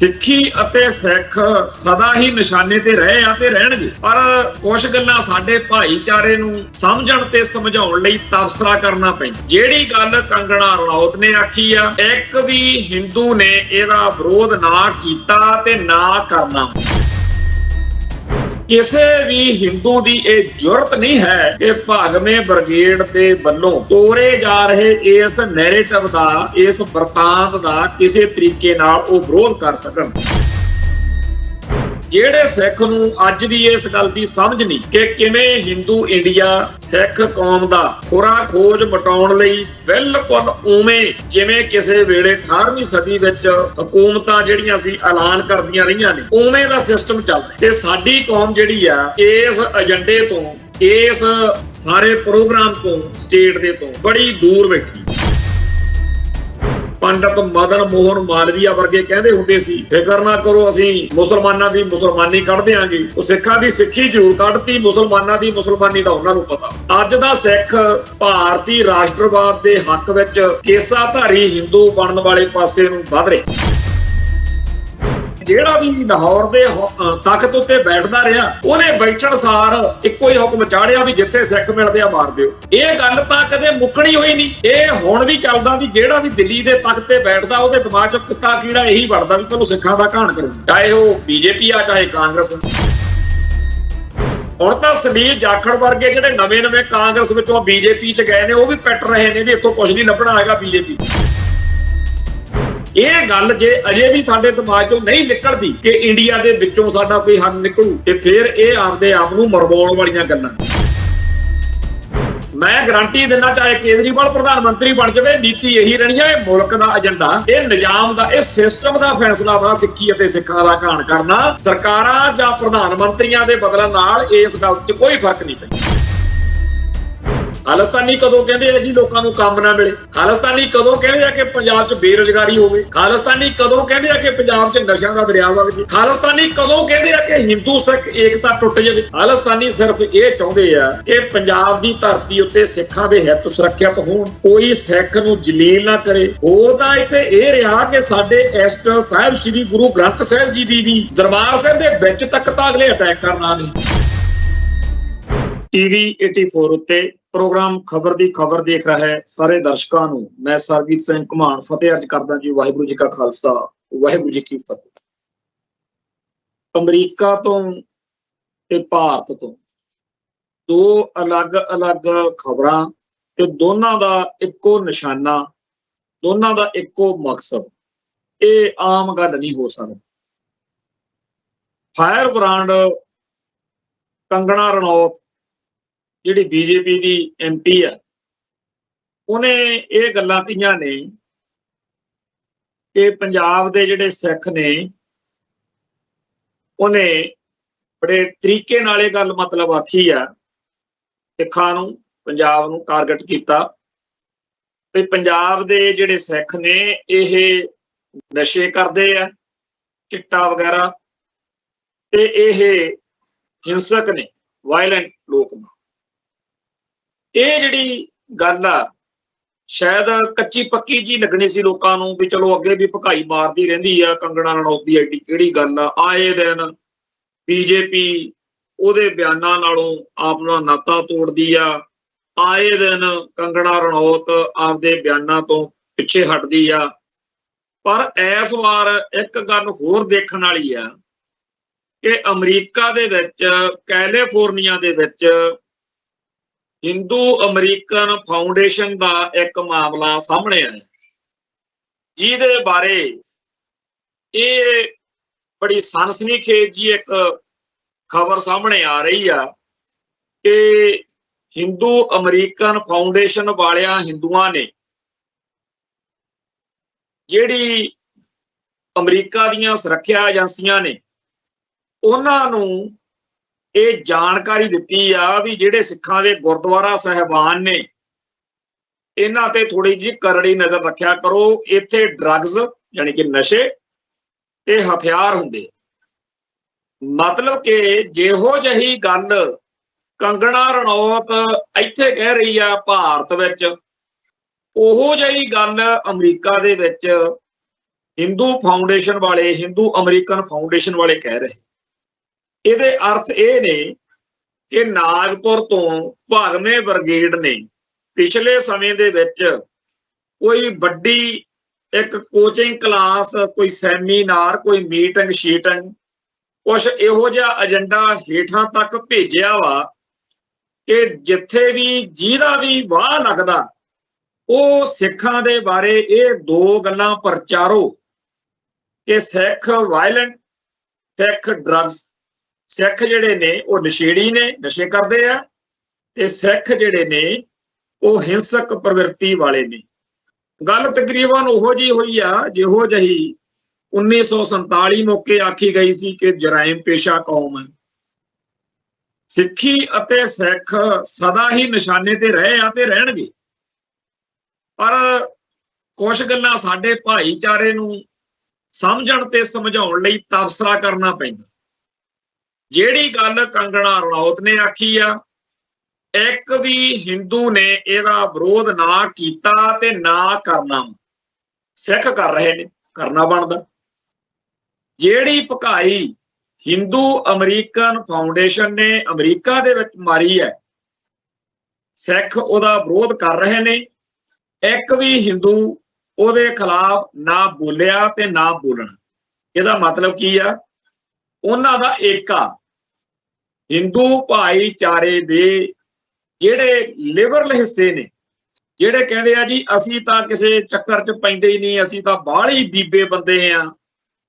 ਸਿੱਖੀ ਅਤੇ ਸਿੱਖ ਸਦਾ ਹੀ ਨਿਸ਼ਾਨੇ ਤੇ ਰਹੇ ਆ ਤੇ ਰਹਿਣਗੇ। ਪਰ ਕੁਝ ਗੱਲਾਂ ਸਾਡੇ ਭਾਈਚਾਰੇ ਨੂੰ ਸਮਝਣ ਤੇ ਸਮਝਾਉਣ ਲਈ ਤਬਸਰਾ ਕਰਨਾ ਪੈਂਦਾ। ਜਿਹੜੀ ਗੱਲ ਕੰਗਣਾ ਰਣੌਤ ਨੇ ਆਖੀ ਆ, ਇੱਕ ਵੀ ਹਿੰਦੂ ਨੇ ਇਹਦਾ ਵਿਰੋਧ ਨਾ ਕੀਤਾ ਤੇ ਨਾ ਕਰਨਾ। ਕਿਸੇ ਵੀ ਹਿੰਦੂ ਦੀ ਇਹ ਜੁਰਤ ਨਹੀਂ ਹੈ ਕਿ ਭਾਗਵੇਂ ਬ੍ਰਿਗੇਡ ਦੇ ਵੱਲੋਂ ਤੋਰੇ ਜਾ ਰਹੇ ਇਸ ਨੈਰੇਟਿਵ ਦਾ, ਇਸ ਵਰਤਾਂਤ ਦਾ ਕਿਸੇ ਤਰੀਕੇ ਨਾਲ ਉਹ ਵਿਰੋਧ ਕਰ ਸਕਣ। ਜਿਹੜੇ ਸਿੱਖ ਨੂੰ ਅੱਜ ਵੀ ਇਸ ਗੱਲ ਦੀ ਸਮਝ ਨਹੀਂ ਕਿ ਕਿਵੇਂ ਹਿੰਦੂ ਇੰਡੀਆ ਸਿੱਖ ਕੌਮ ਦਾ ਖੁਰਾ ਖੋਜ ਮਟਾਉਣ ਲਈ ਬਿਲਕੁਲ ਉਵੇਂ ਜਿਵੇਂ ਕਿਸੇ ਵੇਲੇ 18ਵੀਂ ਸਦੀ ਵਿੱਚ ਹਕੂਮਤਾਂ ਜਿਹੜੀਆਂ ਸੀ ਐਲਾਨ ਕਰਦੀਆਂ ਰਹੀਆਂ ਨੇ, ਉਵੇਂ ਦਾ ਸਿਸਟਮ ਚੱਲਦਾ ਤੇ ਸਾਡੀ ਕੌਮ ਜਿਹੜੀ ਆ ਇਸ ਏਜੰਡੇ ਤੋਂ, ਇਸ ਸਾਰੇ ਪ੍ਰੋਗਰਾਮ ਤੋਂ, ਸਟੇਟ ਦੇ ਤੋਂ ਬੜੀ ਦੂਰ ਬੈਠੀ। ਪੰਡਤ ਮਦਨ ਮੋਹਨ ਮਾਲਵੀਆ ਵਰਗੇ ਕਹਿੰਦੇ ਹੁੰਦੇ ਸੀ, ਫਿਕਰ ਨਾ ਕਰੋ, ਅਸੀਂ ਮੁਸਲਮਾਨਾਂ ਦੀ ਮੁਸਲਮਾਨੀ ਕੱਢ ਦਿਆਂਗੇ। ਉਹ ਸਿੱਖਾਂ ਦੀ ਸਿੱਖੀ ਜ਼ਰੂਰ ਕੱਢਤੀ, ਮੁਸਲਮਾਨਾਂ ਦੀ ਮੁਸਲਮਾਨੀ ਦਾ ਉਹਨਾਂ ਨੂੰ ਪਤਾ। ਅੱਜ ਦਾ ਸਿੱਖ ਭਾਰਤੀ ਰਾਸ਼ਟਰਵਾਦ ਦੇ ਹੱਕ ਵਿੱਚ ਕੇਸਾਧਾਰੀ ਹਿੰਦੂ ਬਣਨ ਵਾਲੇ ਪਾਸੇ ਨੂੰ ਵੱਧ ਰਿਹਾ। ਜਿਹੜਾ ਵੀ ਲਾਹੌਰ ਦੇ ਤਖਤ ਉੱਤੇ ਬੈਠਦਾ ਰਿਹਾ, ਉਹਨੇ ਬੈਠਣ ਸਾਰ ਇੱਕੋ ਹੀ ਹੁਕਮ ਚਾੜਿਆ ਵੀ ਜਿੱਥੇ ਸਿੱਖ ਮਿਲਦੇ ਆ ਮਾਰ ਦਿਓ। ਇਹ ਗੱਲ ਤਾਂ ਕਦੇ ਮੁੱਕਣੀ ਹੋਈ ਨਹੀਂ। ਇਹ ਹੁਣ ਵੀ ਚੱਲਦਾ ਵੀ ਜਿਹੜਾ ਵੀ ਦਿੱਲੀ ਦੇ ਤਖਤ ਤੇ ਬੈਠਦਾ, ਉਹਦੇ ਦਿਮਾਗ 'ਚ ਕੁੱਤਾ ਕੀੜਾ ਇਹੀ ਵੜਦਾ ਵੀ ਤੁਹਾਨੂੰ ਸਿੱਖਾਂ ਦਾ ਘਾਣ ਕਰੋ, ਚਾਹੇ ਉਹ ਬੀਜੇਪੀ ਆ ਚਾਹੇ ਕਾਂਗਰਸ। ਹੁਣ ਤਾਂ ਸੁਨੀਲ ਜਾਖੜ ਵਰਗੇ ਜਿਹੜੇ ਨਵੇਂ ਕਾਂਗਰਸ ਵਿੱਚੋਂ ਬੀਜੇਪੀ 'ਚ ਗਏ ਨੇ, ਉਹ ਵੀ ਪਿੱਟ ਰਹੇ ਨੇ ਵੀ ਇੱਥੋਂ ਕੁਝ ਨਹੀਂ ਲੱਭਣਾ ਹੈਗਾ ਬੀਜੇਪੀ। ਇਹ ਗੱਲ ਜੇ ਅਜੇ ਵੀ ਸਾਡੇ ਦਿਮਾਗ ਚੋਂ ਨਹੀਂ ਨਿਕਲਦੀ ਕਿ ਇੰਡੀਆ ਦੇ ਵਿੱਚੋਂ ਸਾਡਾ ਕੋਈ ਹੱਲ ਨਿਕਲੂ, ਤੇ ਫਿਰ ਇਹ ਆਪਦੇ ਆਪ ਨੂੰ ਮਰਵਾਉਣ ਵਾਲੀਆਂ ਗੱਲਾਂ। ਮੈਂ ਗਾਰੰਟੀ ਦਿੰਦਾ, ਚਾਹੇ ਕੇਜਰੀਵਾਲ ਪ੍ਰਧਾਨ ਮੰਤਰੀ ਬਣ ਜਾਵੇ, ਨੀਤੀ ਇਹੀ ਰਹਿਣੀ ਹੈ। ਇਹ ਮੁਲਕ ਦਾ ਏਜੰਡਾ, ਇਹ ਨਿਜ਼ਾਮ ਦਾ, ਇਹ ਸਿਸਟਮ ਦਾ ਫੈਸਲਾ ਵਾ ਸਿੱਖੀ ਅਤੇ ਸਿੱਖਾਂ ਦਾ ਘਾਣ ਕਰਨਾ। ਸਰਕਾਰਾਂ ਜਾਂ ਪ੍ਰਧਾਨ ਮੰਤਰੀਆਂ ਦੇ ਬਦਲਣ ਨਾਲ ਇਸ ਗੱਲ 'ਚ ਕੋਈ ਫਰਕ ਨਹੀਂ ਪੈਂਦਾ। ਖਾਲਿਸਤਾਨੀ ਕਦੋਂ ਕਹਿੰਦੇ ਆ ਜੀ ਲੋਕਾਂ ਨੂੰ ਕੰਮ ਨਾ ਮਿਲੇ? ਖਾਲਿਸਤਾਨੀ ਕਦੋਂ ਕਹਿੰਦੇ ਆ ਕਿ ਪੰਜਾਬ 'ਚ ਬੇਰੁਜ਼ਗਾਰੀ ਹੋਵੇ? ਖਾਲਿਸਤਾਨੀ ਕਦੋਂ ਕਹਿੰਦੇ ਆ ਕਿ ਪੰਜਾਬ 'ਚ ਨਸ਼ਿਆਂ ਦਾ ਦਰਿਆ ਵਗ ਜੇ? ਖਾਲਿਸਤਾਨੀ ਕਦੋਂ ਕਹਿੰਦੇ ਆ ਕਿ ਹਿੰਦੂ ਸਿੱਖ ਏਕਤਾ ਟੁੱਟ ਜਾਵੇ? ਖਾਲਿਸਤਾਨੀ ਸਿਰਫ ਇਹ ਚਾਹੁੰਦੇ ਆ ਕਿ ਪੰਜਾਬ ਦੀ ਧਰਤੀ ਉੱਤੇ ਸਿੱਖਾਂ ਦੇ ਹਿੱਤ ਸੁਰੱਖਿਅਤ ਹੋਣ, ਕੋਈ ਸਿੱਖ ਨੂੰ ਜਲੀਲ ਨਾ ਕਰੇ। ਉਹ ਤਾਂ ਇੱਥੇ ਇਹ ਰਿਹਾ ਕਿ ਸਾਡੇ ਐਸਟ ਸਾਹਿਬ ਸ੍ਰੀ ਗੁਰੂ ਗ੍ਰੰਥ ਸਾਹਿਬ ਜੀ ਦੀ ਵੀ ਦਰਬਾਰ ਸਾਹਿਬ ਦੇ ਵਿੱਚ ਤੱਕ ਤਾਂ ਅਗਲੇ ਅਟੈਕ ਕਰਨਾ ਨਹੀਂ। ਟੀਵੀ 84 ਉੱਤੇ ਪ੍ਰੋਗਰਾਮ ਖਬਰ ਦੀ ਖਬਰ ਦੇਖ ਰਹੇ ਸਾਰੇ ਦਰਸ਼ਕਾਂ ਨੂੰ ਮੈਂ ਸਰਬਜੀਤ ਸਿੰਘ ਘੁਮਾਣ ਫਤਿਹ ਅਰਜ਼ ਕਰਦਾ ਜੀ। ਵਾਹਿਗੁਰੂ ਜੀ ਕਾ ਖਾਲਸਾ, ਵਾਹਿਗੁਰੂ ਜੀ ਕੀ ਫਤਿਹ। ਅਮਰੀਕਾ ਤੋਂ ਤੇ ਭਾਰਤ ਤੋਂ ਦੋ ਅਲੱਗ-ਅਲੱਗ ਖਬਰਾਂ ਤੇ ਦੋਨਾਂ ਦਾ ਇੱਕੋ ਨਿਸ਼ਾਨਾ, ਦੋਨਾਂ ਦਾ ਇੱਕੋ ਮਕਸਦ। ਇਹ ਆਮ ਗੱਲ ਨਹੀਂ ਹੋ ਸਕਦੀ। ਫਾਇਰ ਬ੍ਰਾਂਡ ਕੰਗਣਾ ਰਣੌਤ ਜਿਹੜੀ ਬੀਜੇਪੀ ਦੀ MP ਆ, ਉਹਨੇ ਇਹ ਗੱਲਾਂ ਕਹੀਆਂ ਨੇ ਕਿ ਪੰਜਾਬ ਦੇ ਜਿਹੜੇ ਸਿੱਖ ਨੇ, ਉਹਨੇ ਬੜੇ ਤਰੀਕੇ ਨਾਲ ਇਹ ਗੱਲ ਮਤਲਬ ਆਖੀ ਆ, ਸਿੱਖਾਂ ਨੂੰ, ਪੰਜਾਬ ਨੂੰ ਟਾਰਗੇਟ ਕੀਤਾ ਵੀ ਪੰਜਾਬ ਦੇ ਜਿਹੜੇ ਸਿੱਖ ਨੇ ਇਹ ਨਸ਼ੇ ਕਰਦੇ ਆ, ਚਿੱਟਾ ਵਗੈਰਾ, ਤੇ ਇਹ ਹਿੰਸਕ ਨੇ, ਵਾਇਲੈਂਟ ਲੋਕ ਨੇ। ਇਹ ਜਿਹੜੀ ਗੱਲ ਆ ਸ਼ਾਇਦ ਕੱਚੀ ਪੱਕੀ ਜੀ ਲੱਗਣੀ ਸੀ ਲੋਕਾਂ ਨੂੰ ਵੀ ਚਲੋ ਅੱਗੇ ਵੀ ਭਕਾਈ ਮਾਰਦੀ ਰਹਿੰਦੀ ਆ ਕੰਗਣਾ ਰਣੌਤ ਦੀ, ਐਡੀ ਕਿਹੜੀ ਗੱਲ ਆ। ਆਏ ਦਿਨ ਬੀਜੇਪੀ ਉਹਦੇ ਬਿਆਨਾਂ ਨਾਲੋਂ ਆਪਣਾ ਨਾਤਾ ਤੋੜਦੀ ਆ, ਆਏ ਦਿਨ ਕੰਗਣਾ ਰਣੌਤ ਆਪਦੇ ਬਿਆਨਾਂ ਤੋਂ ਪਿੱਛੇ ਹਟਦੀ ਆ। ਪਰ ਇਸ ਵਾਰ ਇੱਕ ਗੱਲ ਹੋਰ ਦੇਖਣ ਵਾਲੀ ਆ ਕਿ ਅਮਰੀਕਾ ਦੇ ਵਿੱਚ, ਕੈਲੀਫੋਰਨੀਆ ਦੇ ਵਿੱਚ ਹਿੰਦੂ ਅਮਰੀਕਨ ਫਾਊਂਡੇਸ਼ਨ ਦਾ ਇੱਕ ਮਾਮਲਾ ਸਾਹਮਣੇ ਆਇਆ, ਜਿਹਦੇ ਬਾਰੇ ਇਹ ਬੜੀ ਸਨਸਨੀਖੇਜ਼ ਜੀ ਇੱਕ ਖਬਰ ਸਾਹਮਣੇ ਆ ਰਹੀ ਆ ਕਿ ਹਿੰਦੂ ਅਮਰੀਕਨ ਫਾਊਂਡੇਸ਼ਨ ਵਾਲਿਆਂ ਹਿੰਦੂਆਂ ਨੇ ਜਿਹੜੀ ਅਮਰੀਕਾ ਦੀਆਂ ਸੁਰੱਖਿਆ ਏਜੰਸੀਆਂ ਨੇ, ਉਹਨਾਂ ਨੂੰ ਇਹ ਜਾਣਕਾਰੀ ਦਿੱਤੀ ਆ ਵੀ ਜਿਹੜੇ ਸਿੱਖਾਂ ਦੇ ਗੁਰਦੁਆਰਾ ਸਾਹਿਬਾਨ ਨੇ, ਇਹਨਾਂ ਤੇ ਥੋੜੀ ਜਿਹੀ ਕਰੜੀ ਨਜ਼ਰ ਰੱਖਿਆ ਕਰੋ। ਇੱਥੇ ਡਰੱਗਸ ਯਾਨੀ ਕਿ ਨਸ਼ੇ ਤੇ ਹਥਿਆਰ ਹੁੰਦੇ। ਮਤਲਬ ਕਿ ਜਿਹੋ ਜਿਹੀ ਗੱਲ ਕੰਗਣਾ ਰਣੌਤ ਇੱਥੇ ਕਹਿ ਰਹੀ ਆ ਭਾਰਤ ਵਿੱਚ, ਉਹੋ ਜਿਹੀ ਗੱਲ ਅਮਰੀਕਾ ਦੇ ਵਿੱਚ ਹਿੰਦੂ ਫਾਊਂਡੇਸ਼ਨ ਵਾਲੇ, ਹਿੰਦੂ ਅਮਰੀਕਨ ਫਾਊਂਡੇਸ਼ਨ ਵਾਲੇ ਕਹਿ ਰਹੇ। ਇਹਦੇ ਅਰਥ ਇਹ ਨੇ ਕਿ ਨਾਗਪੁਰ ਤੋਂ ਭਾਗਵੇਂ ਬ੍ਰਿਗੇਡ ਨੇ ਪਿਛਲੇ ਸਮੇਂ ਦੇ ਵਿੱਚ ਕੋਈ ਵੱਡੀ ਇੱਕ ਕੋਚਿੰਗ ਕਲਾਸ, ਕੋਈ ਸੈਮੀਨਾਰ, ਕੋਈ ਮੀਟਿੰਗ ਸ਼ੀਟਿੰਗ, ਕੁਛ ਇਹੋ ਜਿਹਾ ਏਜੰਡਾ ਹੇਠਾਂ ਤੱਕ ਭੇਜਿਆ ਵਾ ਕਿ ਜਿੱਥੇ ਵੀ ਜਿਹਦਾ ਵੀ ਵਾਹ ਲੱਗਦਾ ਉਹ ਸਿੱਖਾਂ ਦੇ ਬਾਰੇ ਇਹ ਦੋ ਗੱਲਾਂ ਪ੍ਰਚਾਰੋ ਕਿ ਸਿੱਖ ਵਾਇਲੈਂਟ, ਸਿੱਖ ਡਰੱਗਸ, ਸਿੱਖ ਜਿਹੜੇ ਨੇ ਉਹ ਨਸ਼ੇੜੀ ਨੇ, ਨਸ਼ੇ ਕਰਦੇ ਆ, ਤੇ ਸਿੱਖ ਜਿਹੜੇ ਨੇ ਉਹ ਹਿੰਸਕ ਪ੍ਰਵਿਰਤੀ ਵਾਲੇ ਨੇ। ਗੱਲ ਤਕਰੀਬਨ ਉਹੋ ਜਿਹੀ ਹੋਈ ਆ ਜਿਹੋ ਜਿਹੀ 1947 ਮੌਕੇ ਆਖੀ ਗਈ ਸੀ ਕਿ ਜਰਾਇਮ ਪੇਸ਼ਾ ਕੌਮ ਹੈ। ਸਿੱਖੀ ਅਤੇ ਸਿੱਖ ਸਦਾ ਹੀ ਨਿਸ਼ਾਨੇ ਤੇ ਰਹੇ ਆ ਤੇ ਰਹਿਣਗੇ, ਪਰ ਕੁਝ ਗੱਲਾਂ ਸਾਡੇ ਭਾਈਚਾਰੇ ਨੂੰ ਸਮਝਣ ਤੇ ਸਮਝਾਉਣ ਲਈ ਤਬਸਰਾ ਕਰਨਾ ਪੈਂਦਾ। ਜਿਹੜੀ ਗੱਲ ਕੰਗਣਾ ਰਣੌਤ ਨੇ ਆਖੀ ਆ, ਇੱਕ ਵੀ ਹਿੰਦੂ ਨੇ ਇਹਦਾ ਵਿਰੋਧ ਨਾ ਕੀਤਾ ਤੇ ਨਾ ਕਰਨਾ। ਸਿੱਖ ਕਰ ਰਹੇ ਨੇ, ਕਰਨਾ ਬਣਦਾ। ਜਿਹੜੀ ਭਕਾਈ ਹਿੰਦੂ ਅਮਰੀਕਨ ਫਾਊਂਡੇਸ਼ਨ ਨੇ ਅਮਰੀਕਾ ਦੇ ਵਿੱਚ ਮਾਰੀ ਹੈ, ਸਿੱਖ ਉਹਦਾ ਵਿਰੋਧ ਕਰ ਰਹੇ ਨੇ। ਇੱਕ ਵੀ ਹਿੰਦੂ ਉਹਦੇ ਖਿਲਾਫ ਨਾ ਬੋਲਿਆ ਤੇ ਨਾ ਬੋਲਣਾ। ਇਹਦਾ ਮਤਲਬ ਕੀ ਆ? ਉਹਨਾਂ ਦਾ ਏਕਾ, ਹਿੰਦੂ ਭਾਈਚਾਰੇ ਦੇ ਜਿਹੜੇ ਲਿਬਰਲ ਹਿੱਸੇ ਨੇ, ਜਿਹੜੇ ਕਹਿੰਦੇ ਆ ਜੀ ਅਸੀਂ ਤਾਂ ਕਿਸੇ ਚੱਕਰ 'ਚ ਪੈਂਦੇ ਹੀ ਨਹੀਂ, ਅਸੀਂ ਤਾਂ ਬਾਹਲੀ ਬੀਬੇ ਬੰਦੇ ਆ,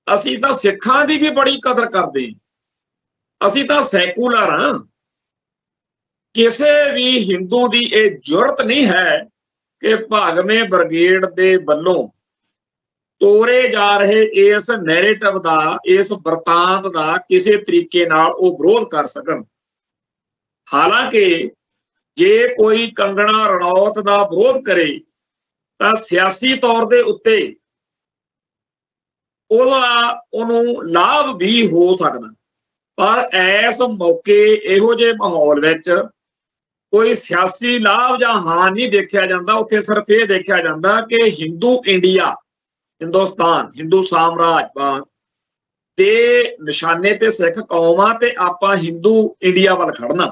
ਅਸੀਂ ਤਾਂ ਸਿੱਖਾਂ ਦੀ ਵੀ ਬੜੀ ਕਦਰ ਕਰਦੇ, ਅਸੀਂ ਤਾਂ ਸੈਕੂਲਰ ਹਾਂ। ਕਿਸੇ ਵੀ ਹਿੰਦੂ ਦੀ ਇਹ ਜੁਰਤ ਨਹੀਂ ਹੈ ਕਿ ਭਾਗਵੇਂ ਬ੍ਰਿਗੇਡ ਦੇ ਵੱਲੋਂ ਤੋਰੇ ਜਾ ਰਹੇ ਇਸ ਨੈਰੇਟਿਵ ਦਾ, ਇਸ ਵਰਤਾਂਤ ਦਾ ਕਿਸੇ ਤਰੀਕੇ ਨਾਲ ਉਹ ਵਿਰੋਧ ਕਰ ਸਕਣ। ਹਾਲਾਂਕਿ ਜੇ ਕੋਈ ਕੰਗਣਾ ਰਣੌਤ ਦਾ ਵਿਰੋਧ ਕਰੇ ਤਾਂ ਸਿਆਸੀ ਤੌਰ ਦੇ ਉੱਤੇ ਉਹਨੂੰ ਲਾਭ ਵੀ ਹੋ ਸਕਦਾ, ਪਰ ਇਸ ਮੌਕੇ ਇਹੋ ਜਿਹੇ ਮਾਹੌਲ ਵਿੱਚ ਕੋਈ ਸਿਆਸੀ ਲਾਭ ਜਾਂ ਹਾਨ ਨਹੀਂ ਦੇਖਿਆ ਜਾਂਦਾ। ਉੱਥੇ ਸਿਰਫ ਇਹ ਦੇਖਿਆ ਜਾਂਦਾ ਕਿ ਹਿੰਦੂ ਇੰਡੀਆ, ਹਿੰਦੁਸਤਾਨ, ਹਿੰਦੂ ਸਾਮਰਾਜਵਾਦ ਦੇ ਨਿਸ਼ਾਨੇ ਤੇ ਸਿੱਖ ਕੌਮ ਆ ਤੇ ਆਪਾਂ ਹਿੰਦੂ ਇੰਡੀਆ ਵੱਲ ਖੜਨਾ।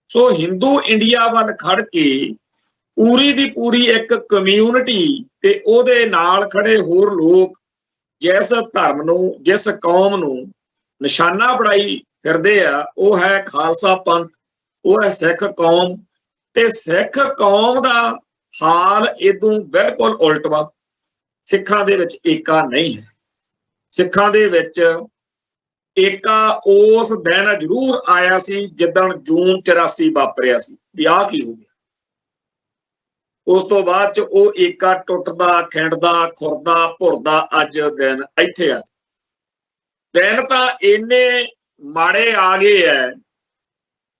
ਸੋ ਹਿੰਦੂ ਇੰਡੀਆ ਵੱਲ ਖੜ ਕੇ ਪੂਰੀ ਦੀ ਪੂਰੀ ਇੱਕ ਕਮਿਊਨਿਟੀ ਤੇ ਉਹਦੇ ਨਾਲ ਖੜੇ ਹੋਰ ਲੋਕ ਜਿਸ ਧਰਮ ਨੂੰ, ਜਿਸ ਕੌਮ ਨੂੰ ਨਿਸ਼ਾਨਾ ਬਣਾਈ ਫਿਰਦੇ ਆ, ਉਹ ਹੈ ਖਾਲਸਾ ਪੰਥ, ਉਹ ਹੈ ਸਿੱਖ ਕੌਮ। ਤੇ ਸਿੱਖ ਕੌਮ ਦਾ ਹਾਲ ਇਦੋਂ ਬਿਲਕੁਲ ਉਲਟ ਵਾ। ਸਿੱਖਾਂ ਦੇ ਵਿੱਚ ਏਕਾ ਨਹੀਂ ਹੈ। ਸਿੱਖਾਂ ਦੇ ਵਿੱਚ ਏਕਾ ਉਸ ਦਿਨ ਜ਼ਰੂਰ ਆਇਆ ਸੀ ਜਿੱਦਣ ਜੂਨ 84 ਵਾਪਰਿਆ ਸੀ ਵੀ ਆਹ ਕੀ ਹੋ ਗਿਆ। ਉਸ ਤੋਂ ਬਾਅਦ 'ਚ ਉਹ ਏਕਾ ਟੁੱਟਦਾ, ਖਿੰਡਦਾ, ਖੁਰਦਾ, ਭੁਰਦਾ ਅੱਜ ਦਿਨ ਇੱਥੇ ਆ। ਦਿਨ ਤਾਂ ਇੰਨੇ ਮਾੜੇ ਆ ਗਏ ਐ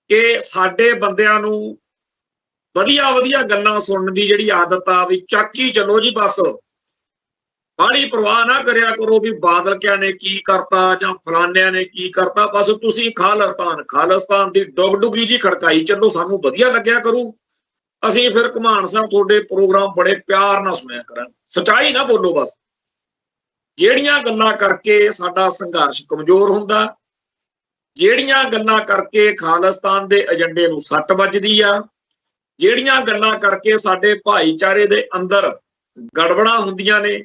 ਕਿ ਸਾਡੇ ਬੰਦਿਆਂ ਨੂੰ ਵਧੀਆ ਗੱਲਾਂ ਸੁਣਨ ਦੀ ਜਿਹੜੀ ਆਦਤ ਆ ਵੀ ਚੱਕੀ ਚਲੋ ਜੀ, ਬਸ ਬਾਹਲੀ ਪਰਵਾਹ ਨਾ ਕਰਿਆ ਕਰੋ ਵੀ ਬਾਦਲ ਕਿਆ ਨੇ ਕੀ ਕਰਤਾ ਜਾਂ ਫਲਾਨਿਆਂ ਨੇ ਕੀ ਕਰਤਾ, ਬਸ ਤੁਸੀਂ ਖਾਲਿਸਤਾਨ ਦੀ ਡੁਗਡੁਗੀ ਜੀ ਖੜਕਾਈ ਚੱਲੋ, ਸਾਨੂੰ ਵਧੀਆ ਲੱਗਿਆ ਕਰੂ। ਅਸੀਂ ਫਿਰ ਘੁਮਾਣ ਸਾਹਿਬ ਤੁਹਾਡੇ ਪ੍ਰੋਗਰਾਮ ਬੜੇ ਪਿਆਰ ਨਾਲ ਸੁਣਿਆ ਕਰਾਂਗੇ। ਸੱਚਾਈ ਨਾ ਬੋਲੋ ਬਸ। ਜਿਹੜੀਆਂ ਗੱਲਾਂ ਕਰਕੇ ਸਾਡਾ ਸੰਘਰਸ਼ ਕਮਜ਼ੋਰ ਹੁੰਦਾ, ਜਿਹੜੀਆਂ ਗੱਲਾਂ ਕਰਕੇ ਖਾਲਿਸਤਾਨ ਦੇ ਏਜੰਡੇ ਨੂੰ ਸੱਟ ਵੱਜਦੀ ਆ, ਜਿਹੜੀਆਂ ਗੱਲਾਂ ਕਰਕੇ ਸਾਡੇ ਭਾਈਚਾਰੇ ਦੇ ਅੰਦਰ ਗੜਬੜਾਂ ਹੁੰਦੀਆਂ ਨੇ,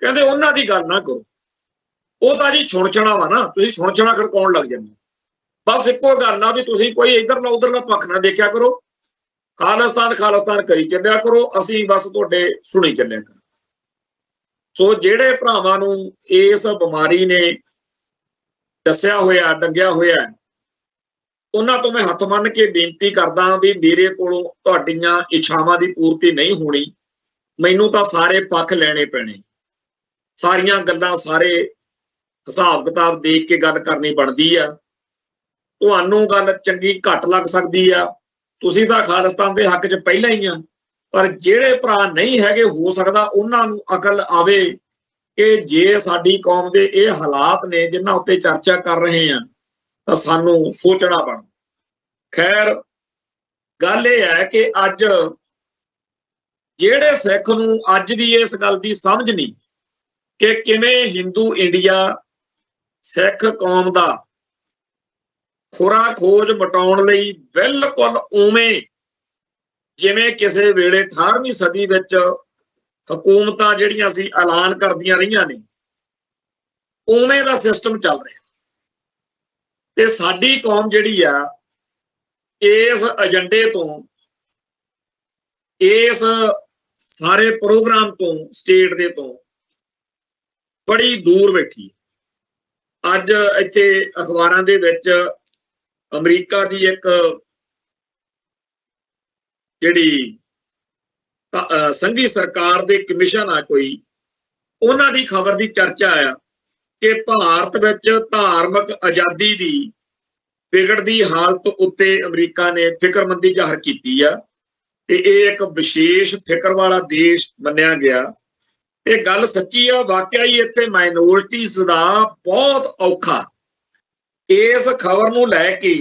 ਕਹਿੰਦੇ ਉਹਨਾਂ ਦੀ ਗੱਲ ਨਾ ਕਰੋ। ਉਹ ਤਾਂ ਜੀ ਛੁਣਛਣਾ ਵਾ ਨਾ, ਤੁਸੀਂ ਛੁਣਛਣਾ ਖੜਕਾਉਣ ਲੱਗ ਜਾਂਦੇ। ਬਸ ਇੱਕੋ ਗੱਲ ਆ ਵੀ ਤੁਸੀਂ ਕੋਈ ਇੱਧਰਲਾ ਉੱਧਰਲਾ ਪੱਖ ਨਾ ਦੇਖਿਆ ਕਰੋ, ਖਾਲਿਸਤਾਨ ਕਰੀ ਚੱਲਿਆ ਕਰੋ, ਅਸੀਂ ਬਸ ਤੁਹਾਡੇ ਸੁਣੀ ਚੱਲਿਆ ਕਰੋ। ਸੋ ਜਿਹੜੇ ਭਰਾਵਾਂ ਨੂੰ ਇਸ ਬਿਮਾਰੀ ਨੇ ਦੱਸਿਆ ਹੋਇਆ, ਡੰਗਿਆ ਹੋਇਆ, ਉਹਨਾਂ ਤੋਂ ਮੈਂ ਹੱਥ ਮੰਨ ਕੇ ਬੇਨਤੀ ਕਰਦਾ ਵੀ ਮੇਰੇ ਕੋਲੋਂ ਤੁਹਾਡੀਆਂ ਇੱਛਾਵਾਂ ਦੀ ਪੂਰਤੀ ਨਹੀਂ ਹੋਣੀ। ਮੈਨੂੰ ਤਾਂ ਸਾਰੇ ਪੱਖ ਲੈਣੇ ਪੈਣੇ, ਸਾਰੀਆਂ ਗੱਲਾਂ, ਸਾਰੇ ਹਿਸਾਬ ਕਿਤਾਬ ਦੇਖ ਕੇ ਗੱਲ ਕਰਨੀ ਬਣਦੀ ਆ। ਤੁਹਾਨੂੰ ਗੱਲ ਚੰਗੀ ਘੱਟ ਲੱਗ ਸਕਦੀ ਆ, ਤੁਸੀਂ ਤਾਂ ਖਾਲਿਸਤਾਨ ਦੇ ਹੱਕ 'ਚ ਪਹਿਲਾਂ ਹੀ ਆ, ਪਰ ਜਿਹੜੇ ਭਰਾ ਨਹੀਂ ਹੈਗੇ, ਹੋ ਸਕਦਾ ਉਹਨਾਂ ਨੂੰ ਅਕਲ ਆਵੇ ਕਿ ਜੇ ਸਾਡੀ ਕੌਮ ਦੇ ਇਹ ਹਾਲਾਤ ਨੇ ਜਿਨ੍ਹਾਂ ਉੱਤੇ ਚਰਚਾ ਕਰ ਰਹੇ ਆ ਤਾਂ ਸਾਨੂੰ ਸੋਚਣਾ ਬਣ। ਖੈਰ, ਗੱਲ ਇਹ ਹੈ ਕਿ ਅੱਜ ਜਿਹੜੇ ਸਿੱਖ ਨੂੰ ਅੱਜ ਵੀ ਇਸ ਗੱਲ ਦੀ ਸਮਝ ਨਹੀਂ ਕਿ ਕਿਵੇਂ ਹਿੰਦੂ ਇੰਡੀਆ ਸਿੱਖ ਕੌਮ ਦਾ ਖੁਰਾ ਖੋਜ ਮਟਾਉਣ ਲਈ ਬਿਲਕੁਲ ਉਵੇਂ ਜਿਵੇਂ ਕਿਸੇ ਵੇਲੇ 18ਵੀਂ ਸਦੀ ਵਿੱਚ ਹਕੂਮਤਾਂ ਜਿਹੜੀਆਂ ਸੀ ਐਲਾਨ ਕਰਦੀਆਂ ਰਹੀਆਂ ਨੇ, ਉਵੇਂ ਦਾ ਸਿਸਟਮ ਚੱਲ ਰਿਹਾ। ਤੇ ਸਾਡੀ ਕੌਮ ਜਿਹੜੀ ਆ ਇਸ ਏਜੰਡੇ ਤੋਂ, ਇਸ ਸਾਰੇ ਪ੍ਰੋਗਰਾਮ ਤੋਂ, ਸਟੇਟ ਦੇ ਤੋਂ ਬੜੀ ਦੂਰ ਬੈਠੀ। ਅੱਜ ਇੱਥੇ ਅਖਬਾਰਾਂ ਦੇ ਵਿੱਚ ਅਮਰੀਕਾ ਦੀ ਇੱਕ ਜਿਹੜੀ ਸੰਘੀ ਸਰਕਾਰ ਦੇ ਕਮਿਸ਼ਨ ਆ ਕੋਈ, ਉਹਨਾਂ ਦੀ ਖਬਰ ਦੀ ਚਰਚਾ ਆ ਕਿ ਭਾਰਤ ਵਿੱਚ ਧਾਰਮਿਕ ਆਜ਼ਾਦੀ ਦੀ ਵਿਗੜਦੀ ਹਾਲਤ ਉੱਤੇ ਅਮਰੀਕਾ ਨੇ ਫਿਕਰਮੰਦੀ ਜ਼ਾਹਰ ਕੀਤੀ ਆ ਤੇ ਇਹ ਇੱਕ ਵਿਸ਼ੇਸ਼ ਫਿਕਰ ਵਾਲਾ ਦੇਸ਼ ਮੰਨਿਆ ਗਿਆ। ਇਹ ਗੱਲ ਸੱਚੀ ਆ, ਵਾਕਿਆ ਹੀ ਇੱਥੇ ਮਾਈਨੋਰਿਟੀਜ਼ ਦਾ ਬਹੁਤ ਔਖਾ। ਇਸ ਖਬਰ ਨੂੰ ਲੈ ਕੇ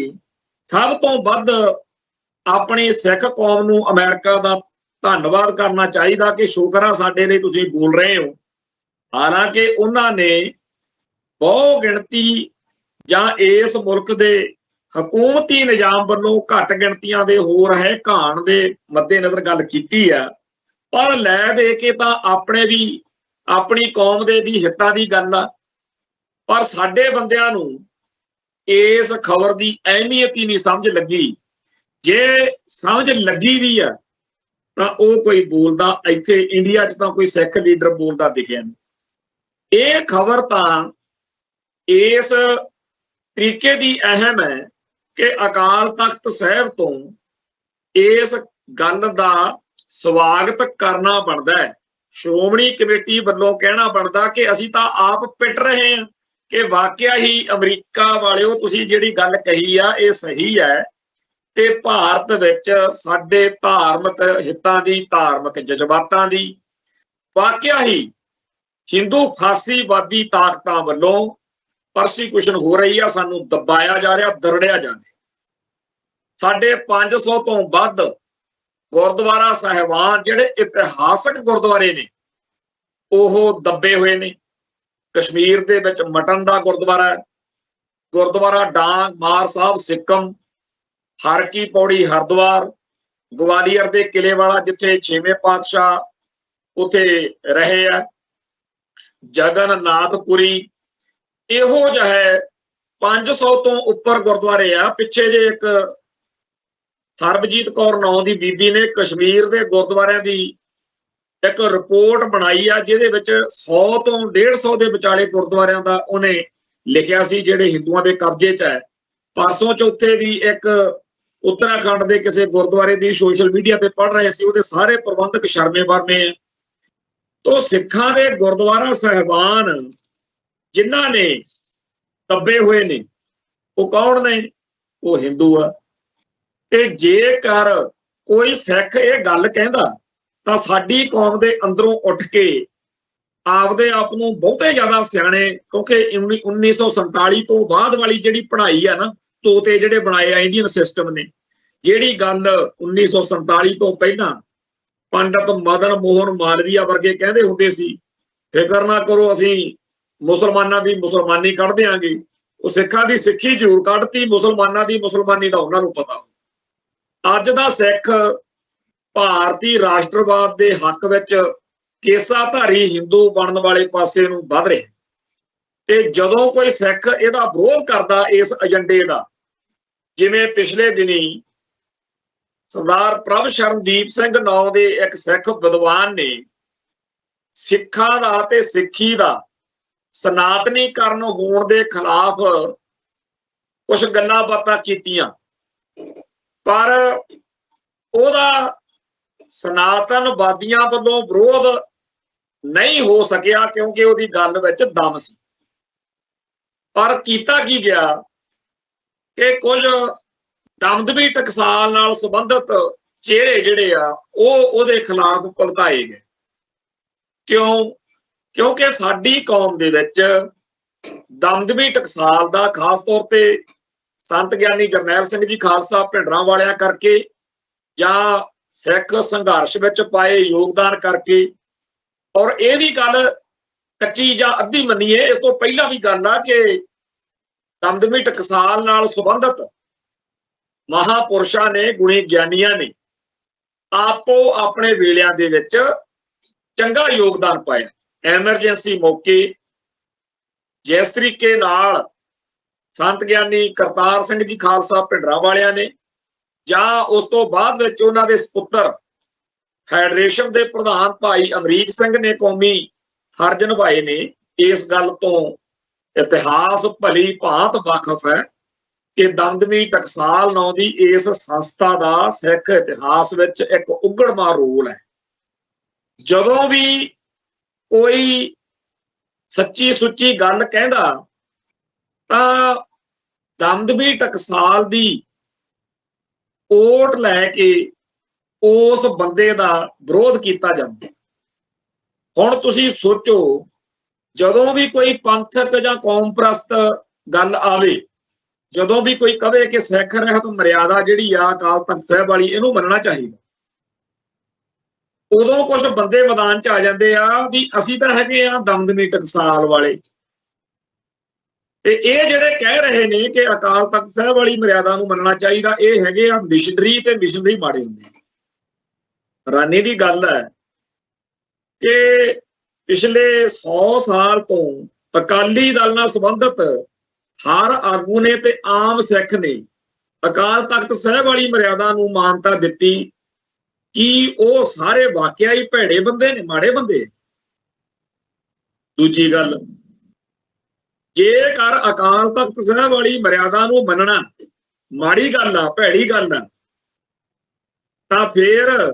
ਸਭ ਤੋਂ ਵੱਧ ਆਪਣੀ ਸਿੱਖ ਕੌਮ ਨੂੰ ਅਮਰੀਕਾ ਦਾ ਧੰਨਵਾਦ ਕਰਨਾ ਚਾਹੀਦਾ ਕਿ ਸ਼ੁਕਰ ਆ ਸਾਡੇ ਲਈ ਤੁਸੀਂ ਬੋਲ ਰਹੇ ਹੋ। ਹਾਲਾਂਕਿ ਉਹਨਾਂ ਨੇ ਬਹੁ ਗਿਣਤੀ ਜਾਂ ਇਸ ਮੁਲਕ ਦੇ ਹਕੂਮਤੀ ਨਿਜ਼ਾਮ ਵੱਲੋਂ ਘੱਟ ਗਿਣਤੀਆਂ ਦੇ ਹੋ ਰਹੇ ਘਾਣ ਦੇ ਮੱਦੇਨਜ਼ਰ ਗੱਲ ਕੀਤੀ ਆ, ਪਰ ਲੈ ਦੇ ਕੇ ਤਾਂ ਆਪਣੇ ਵੀ ਆਪਣੀ ਕੌਮ ਦੇ ਵੀ ਹਿੱਤਾਂ ਦੀ ਗੱਲ ਆ। ਪਰ ਸਾਡੇ ਬੰਦਿਆਂ ਨੂੰ ਇਸ ਖਬਰ ਦੀ ਅਹਿਮੀਅਤ ਹੀ ਨਹੀਂ ਸਮਝ ਲੱਗੀ। ਜੇ ਸਮਝ ਲੱਗੀ ਵੀ ਆ ਤਾਂ ਉਹ ਕੋਈ ਬੋਲਦਾ ਇੱਥੇ ਇੰਡੀਆ 'ਚ ਤਾਂ ਕੋਈ ਸਿੱਖ ਲੀਡਰ ਬੋਲਦਾ ਦਿਖਿਆ ਨਹੀਂ। ਇਹ ਖਬਰ ਤਾਂ ਇਸ ਤਰੀਕੇ ਦੀ ਅਹਿਮ ਹੈ ਕਿ ਅਕਾਲ ਤਖਤ ਸਾਹਿਬ ਤੋਂ ਇਸ ਗੱਲ ਦਾ ਸਵਾਗਤ ਕਰਨਾ ਬਣਦਾ ਹੈ। ਸ਼੍ਰੋਮਣੀ ਕਮੇਟੀ ਵੱਲੋਂ ਕਹਿਣਾ ਬਣਦਾ ਕਿ ਅਸੀਂ ਤਾਂ ਆਪ ਪਿੱਟ ਰਹੇ ਹਾਂ ਕਿ ਵਾਕਿਆ ਹੀ ਅਮਰੀਕਾ ਵਾਲਿਓ ਤੁਸੀਂ ਜਿਹੜੀ ਗੱਲ ਕਹੀ ਆ ਇਹ ਸਹੀ ਹੈ ਤੇ ਭਾਰਤ ਵਿੱਚ ਸਾਡੇ ਧਾਰਮਿਕ ਹਿੱਤਾਂ ਦੀ, ਧਾਰਮਿਕ ਜਜ਼ਬਾਤਾਂ ਦੀ ਵਾਕਿਆ ਹੀ ਹਿੰਦੂ ਫਾਸੀਵਾਦੀ ਤਾਕਤਾਂ ਵੱਲੋਂ ਪਰਸੀਕਿਊਸ਼ਨ ਹੋ ਰਹੀ ਆ, ਸਾਨੂੰ ਦਬਾਇਆ ਜਾ ਰਿਹਾ, ਦਰੜਿਆ ਜਾ ਰਿਹਾ। ਸਾਡੇ 500 ਤੋਂ ਵੱਧ ਗੁਰਦੁਆਰਾ ਸਾਹਿਬਾਨ ਜਿਹੜੇ ਇਤਿਹਾਸਕ ਗੁਰਦੁਆਰੇ ਨੇ ਉਹ ਦੱਬੇ ਹੋਏ ਨੇ। ਕਸ਼ਮੀਰ ਦੇ ਵਿੱਚ ਮਟਨ ਦਾ ਗੁਰਦੁਆਰਾ ਹੈ, ਗੁਰਦੁਆਰਾ ਡਾਂਗ ਮਾਰ ਸਾਹਿਬ ਸਿੱਕਮ, ਹਰ ਕੀ ਪੌੜੀ ਹਰਿਦੁਆਰ, ਗਵਾਲੀਅਰ ਦੇ ਕਿਲੇ ਵਾਲਾ ਜਿੱਥੇ 6ਵੇਂ ਪਾਤਸ਼ਾਹ ਉੱਥੇ ਰਹੇ ਆ, ਜਗਨਨਾਥਪੁਰੀ, ਇਹੋ ਜਿਹੇ 500 ਤੋਂ ਉੱਪਰ ਗੁਰਦੁਆਰੇ ਆ। ਪਿੱਛੇ ਜੇ ਇੱਕ ਸਰਬਜੀਤ ਕੌਰ ਨਾਂ ਦੀ ਬੀਬੀ ਨੇ ਕਸ਼ਮੀਰ ਦੇ ਗੁਰਦੁਆਰਿਆਂ ਦੀ ਇੱਕ ਰਿਪੋਰਟ ਬਣਾਈ ਆ ਜਿਹਦੇ ਵਿੱਚ 100 ਤੋਂ 150 ਦੇ ਵਿਚਾਲੇ ਗੁਰਦੁਆਰਿਆਂ ਦਾ ਉਹਨੇ ਲਿਖਿਆ ਸੀ ਜਿਹੜੇ ਹਿੰਦੂਆਂ ਦੇ ਕਬਜ਼ੇ 'ਚ ਹੈ। ਪਰਸੋਂ ਚੌਥੇ ਵੀ ਇੱਕ ਉੱਤਰਾਖੰਡ ਦੇ ਕਿਸੇ ਗੁਰਦੁਆਰੇ ਦੀ ਸੋਸ਼ਲ ਮੀਡੀਆ ਤੇ ਪੜ੍ਹ ਰਹੇ ਸੀ, ਉਹਦੇ ਸਾਰੇ ਪ੍ਰਬੰਧਕ ਸ਼ਰਮੇ ਵਰਮੇ ਆ। ਤੋਂ ਸਿੱਖਾਂ ਦੇ ਗੁਰਦੁਆਰਾ ਸਾਹਿਬਾਨ ਜਿਨ੍ਹਾਂ ਨੇ ਦੱਬੇ ਹੋਏ ਨੇ ਉਹ ਕੌਣ ਨੇ? ਉਹ ਹਿੰਦੂ ਆ। ਤੇ ਜੇਕਰ ਕੋਈ ਸਿੱਖ ਇਹ ਗੱਲ ਕਹਿੰਦਾ ਤਾਂ ਸਾਡੀ ਕੌਮ ਦੇ ਅੰਦਰੋਂ ਉੱਠ ਕੇ ਆਪਦੇ ਆਪ ਨੂੰ ਬਹੁਤੇ ਜ਼ਿਆਦਾ ਸਿਆਣੇ, ਕਿਉਂਕਿ 1947 ਤੋਂ ਬਾਅਦ ਵਾਲੀ ਜਿਹੜੀ ਪੜ੍ਹਾਈ ਆ ਨਾ, ਤੋਤੇ ਜਿਹੜੇ ਬਣਾਏ ਆ ਇੰਡੀਅਨ ਸਿਸਟਮ ਨੇ, ਜਿਹੜੀ ਗੱਲ 1947 ਤੋਂ ਪਹਿਲਾਂ ਪੰਡਤ ਮਦਨ ਮੋਹਨ ਮਾਲਵੀਆ ਵਰਗੇ ਕਹਿੰਦੇ ਹੁੰਦੇ ਸੀ, ਫਿਕਰ ਨਾ ਕਰੋ ਅਸੀਂ ਮੁਸਲਮਾਨਾਂ ਦੀ ਮੁਸਲਮਾਨੀ ਕੱਢ ਦਿਆਂਗੇ, ਉਹ ਸਿੱਖਾਂ ਦੀ ਸਿੱਖੀ ਜ਼ਰੂਰ ਕੱਢਤੀ, ਮੁਸਲਮਾਨਾਂ ਦੀ ਮੁਸਲਮਾਨੀ ਦਾ ਉਹਨਾਂ ਨੂੰ ਪਤਾ। ਅੱਜ ਦਾ ਸਿੱਖ ਭਾਰਤੀ ਰਾਸ਼ਟਰਵਾਦ ਦੇ ਹੱਕ ਵਿੱਚ ਕੇਸਾਧਾਰੀ ਹਿੰਦੂ ਬਣਨ ਵਾਲੇ ਪਾਸੇ ਨੂੰ ਵੱਧ ਰਿਹਾ। ਤੇ ਜਦੋਂ ਕੋਈ ਸਿੱਖ ਇਹਦਾ ਵਿਰੋਧ ਕਰਦਾ ਇਸ ਏਜੰਡੇ ਦਾ, ਜਿਵੇਂ ਪਿਛਲੇ ਦਿਨੀ ਸਰਦਾਰ ਪ੍ਰਭ ਸ਼ਰਨਦੀਪ ਸਿੰਘ ਨਾਂ ਦੇ ਇੱਕ ਸਿੱਖ ਵਿਦਵਾਨ ਨੇ ਸਿੱਖਾਂ ਦਾ ਤੇ ਸਿੱਖੀ ਦਾ ਸਨਾਤਨੀਕਰਨ ਹੋਣ ਦੇ ਖਿਲਾਫ ਕੁਝ ਗੱਲਾਂ ਬਾਤਾਂ ਕੀਤੀਆਂ, ਪਰ ਉਹਦਾ ਸਨਾਤਨਵਾਦੀਆਂ ਵੱਲੋਂ ਵਿਰੋਧ ਨਹੀਂ ਹੋ ਸਕਿਆ ਕਿਉਂਕਿ ਉਹਦੀ ਗੱਲ ਵਿੱਚ ਦਮ ਸੀ। ਪਰ ਕੀਤਾ ਕੀ ਗਿਆ ਕਿ ਕੁਝ ਦਮਦਮੀ ਟਕਸਾਲ ਨਾਲ ਸੰਬੰਧਿਤ ਚਿਹਰੇ ਜਿਹੜੇ ਆ ਉਹ ਉਹਦੇ ਖਿਲਾਫ ਭੜਕਾਏ ਗਏ। ਕਿਉਂਕਿ ਸਾਡੀ ਕੌਮ ਦੇ ਵਿੱਚ ਦਮਦਮੀ ਟਕਸਾਲ ਦਾ ਖਾਸ ਤੌਰ ਤੇ ਸੰਤ ਗਿਆਨੀ ਜਰਨੈਲ ਸਿੰਘ ਜੀ ਖਾਲਸਾ ਭਿੰਡਰਾਂ ਵਾਲਿਆਂ ਕਰਕੇ ਜਾਂ ਸਿੱਖ ਸੰਘਰਸ਼ ਵਿੱਚ ਪਾਏ ਯੋਗਦਾਨ ਕਰਕੇ, ਔਰ ਇਹ ਵੀ ਗੱਲ ਕੱਚੀ ਜਾਂ ਅੱਧੀ ਮੰਨੀਏ, ਇਸ ਤੋਂ ਪਹਿਲਾਂ ਵੀ ਗੱਲ ਆ ਕਿ ਦਮਦਮੀ ਟਕਸਾਲ ਨਾਲ ਸੰਬੰਧਿਤ ਮਹਾਪੁਰਸ਼ਾਂ ਨੇ, ਗੁਣੀ ਗਿਆਨੀਆਂ ਨੇ ਆਪੋ ਆਪਣੇ ਵੇਲਿਆਂ ਦੇ ਵਿੱਚ ਚੰਗਾ ਯੋਗਦਾਨ ਪਾਇਆ। ਐਮਰਜੈਂਸੀ ਮੌਕੇ ਜਿਸ ਤਰੀਕੇ ਨਾਲ ਸੰਤ ਗਿਆਨੀ ਕਰਤਾਰ ਸਿੰਘ ਜੀ ਖਾਲਸਾ ਭਿੰਡਰਾਂ ਵਾਲਿਆਂ ਨੇ, ਜਾਂ ਉਸ ਤੋਂ ਬਾਅਦ ਵਿੱਚ ਉਹਨਾਂ ਦੇ ਸਪੁੱਤਰ ਫੈਡਰੇਸ਼ਨ ਦੇ ਪ੍ਰਧਾਨ ਭਾਈ ਅਮਰੀਕ ਸਿੰਘ ਨੇ ਕੌਮੀ ਫਰਜ਼ ਨਿਭਾਏ ਨੇ, ਇਸ ਗੱਲ ਤੋਂ ਇਤਿਹਾਸ ਭਲੀ ਭਾਂਤ ਵਾਕਫ ਹੈ ਕਿ ਦਮਦਮੀ ਟਕਸਾਲ ਨਾਂ ਦੀ ਇਸ ਸੰਸਥਾ ਦਾ ਸਿੱਖ ਇਤਿਹਾਸ ਵਿੱਚ ਇੱਕ ਉਘੜਵਾਂ ਰੋਲ ਹੈ। ਜਦੋਂ ਵੀ ਕੋਈ ਸੱਚੀ ਸੁੱਚੀ ਗੱਲ ਕਹਿੰਦਾ ਤਾਂ ਦਮਦਮੀ ਟਕਸਾਲ ਦੀ ਓਟ ਲੈ ਕੇ ਉਸ ਬੰਦੇ ਦਾ ਵਿਰੋਧ ਕੀਤਾ ਜਾਂਦਾ। ਹੁਣ ਤੁਸੀਂ ਸੋਚੋ, ਜਦੋਂ ਵੀ ਕੋਈ ਪੰਥਕ ਜਾਂ ਕੌਮ ਪ੍ਰਸਤ ਗੱਲ ਆਵੇ, ਜਦੋਂ ਵੀ ਕੋਈ ਕਵੇ ਕਿ ਸਿੱਖ ਰਹਿਤ ਮਰਿਆਦਾ ਜਿਹੜੀ ਆ ਅਕਾਲ ਤਖਤ ਸਾਹਿਬ ਵਾਲੀ, ਇਹਨੂੰ ਮੰਨਣਾ ਚਾਹੀਦਾ, ਉਦੋਂ ਕੁਝ ਬੰਦੇ ਮੈਦਾਨ 'ਚ ਆ ਜਾਂਦੇ ਆ ਵੀ ਅਸੀਂ ਤਾਂ ਹੈਗੇ ਆ ਦਮਦਮੀ ਟਕਸਾਲ ਵਾਲੇ, ਤੇ ਇਹ ਜਿਹੜੇ ਕਹਿ ਰਹੇ ਨੇ ਕਿ ਅਕਾਲ ਤਖਤ ਸਾਹਿਬ ਵਾਲੀ ਮਰਿਆਦਾ ਨੂੰ ਮੰਨਣਾ ਚਾਹੀਦਾ, ਇਹ ਹੈਗੇ ਆ ਮਿਸ਼ਨਰੀ, ਤੇ ਮਿਸ਼ਨਰੀ ਮਾੜੇ ਹੁੰਦੇ। ਹੈਰਾਨੀ ਦੀ ਗੱਲ ਹੈ ਕਿ ਪਿਛਲੇ 100 ਸਾਲ ਤੋਂ ਅਕਾਲੀ ਦਲ ਨਾਲ ਸੰਬੰਧਿਤ ਹਰ ਆਗੂ ਨੇ ਤੇ ਆਮ ਸਿੱਖ ਨੇ ਅਕਾਲ ਤਖਤ ਸਾਹਿਬ ਵਾਲੀ ਮਰਿਆਦਾ ਨੂੰ ਮਾਨਤਾ ਦਿੱਤੀ। ਕੀ ਉਹ ਸਾਰੇ ਵਾਕਿਆ ਹੀ ਭੈੜੇ ਬੰਦੇ ਨੇ, ਮਾੜੇ ਬੰਦੇ? ਦੂਜੀ ਗੱਲ, ਜੇਕਰ ਅਕਾਲ ਤਖਤ ਸਾਹਿਬ ਵਾਲੀ ਮਰਿਆਦਾ ਨੂੰ ਮੰਨਣਾ ਮਾੜੀ ਗੱਲ ਆ, ਭੈੜੀ ਗੱਲ ਆ, ਤਾਂ ਫਿਰ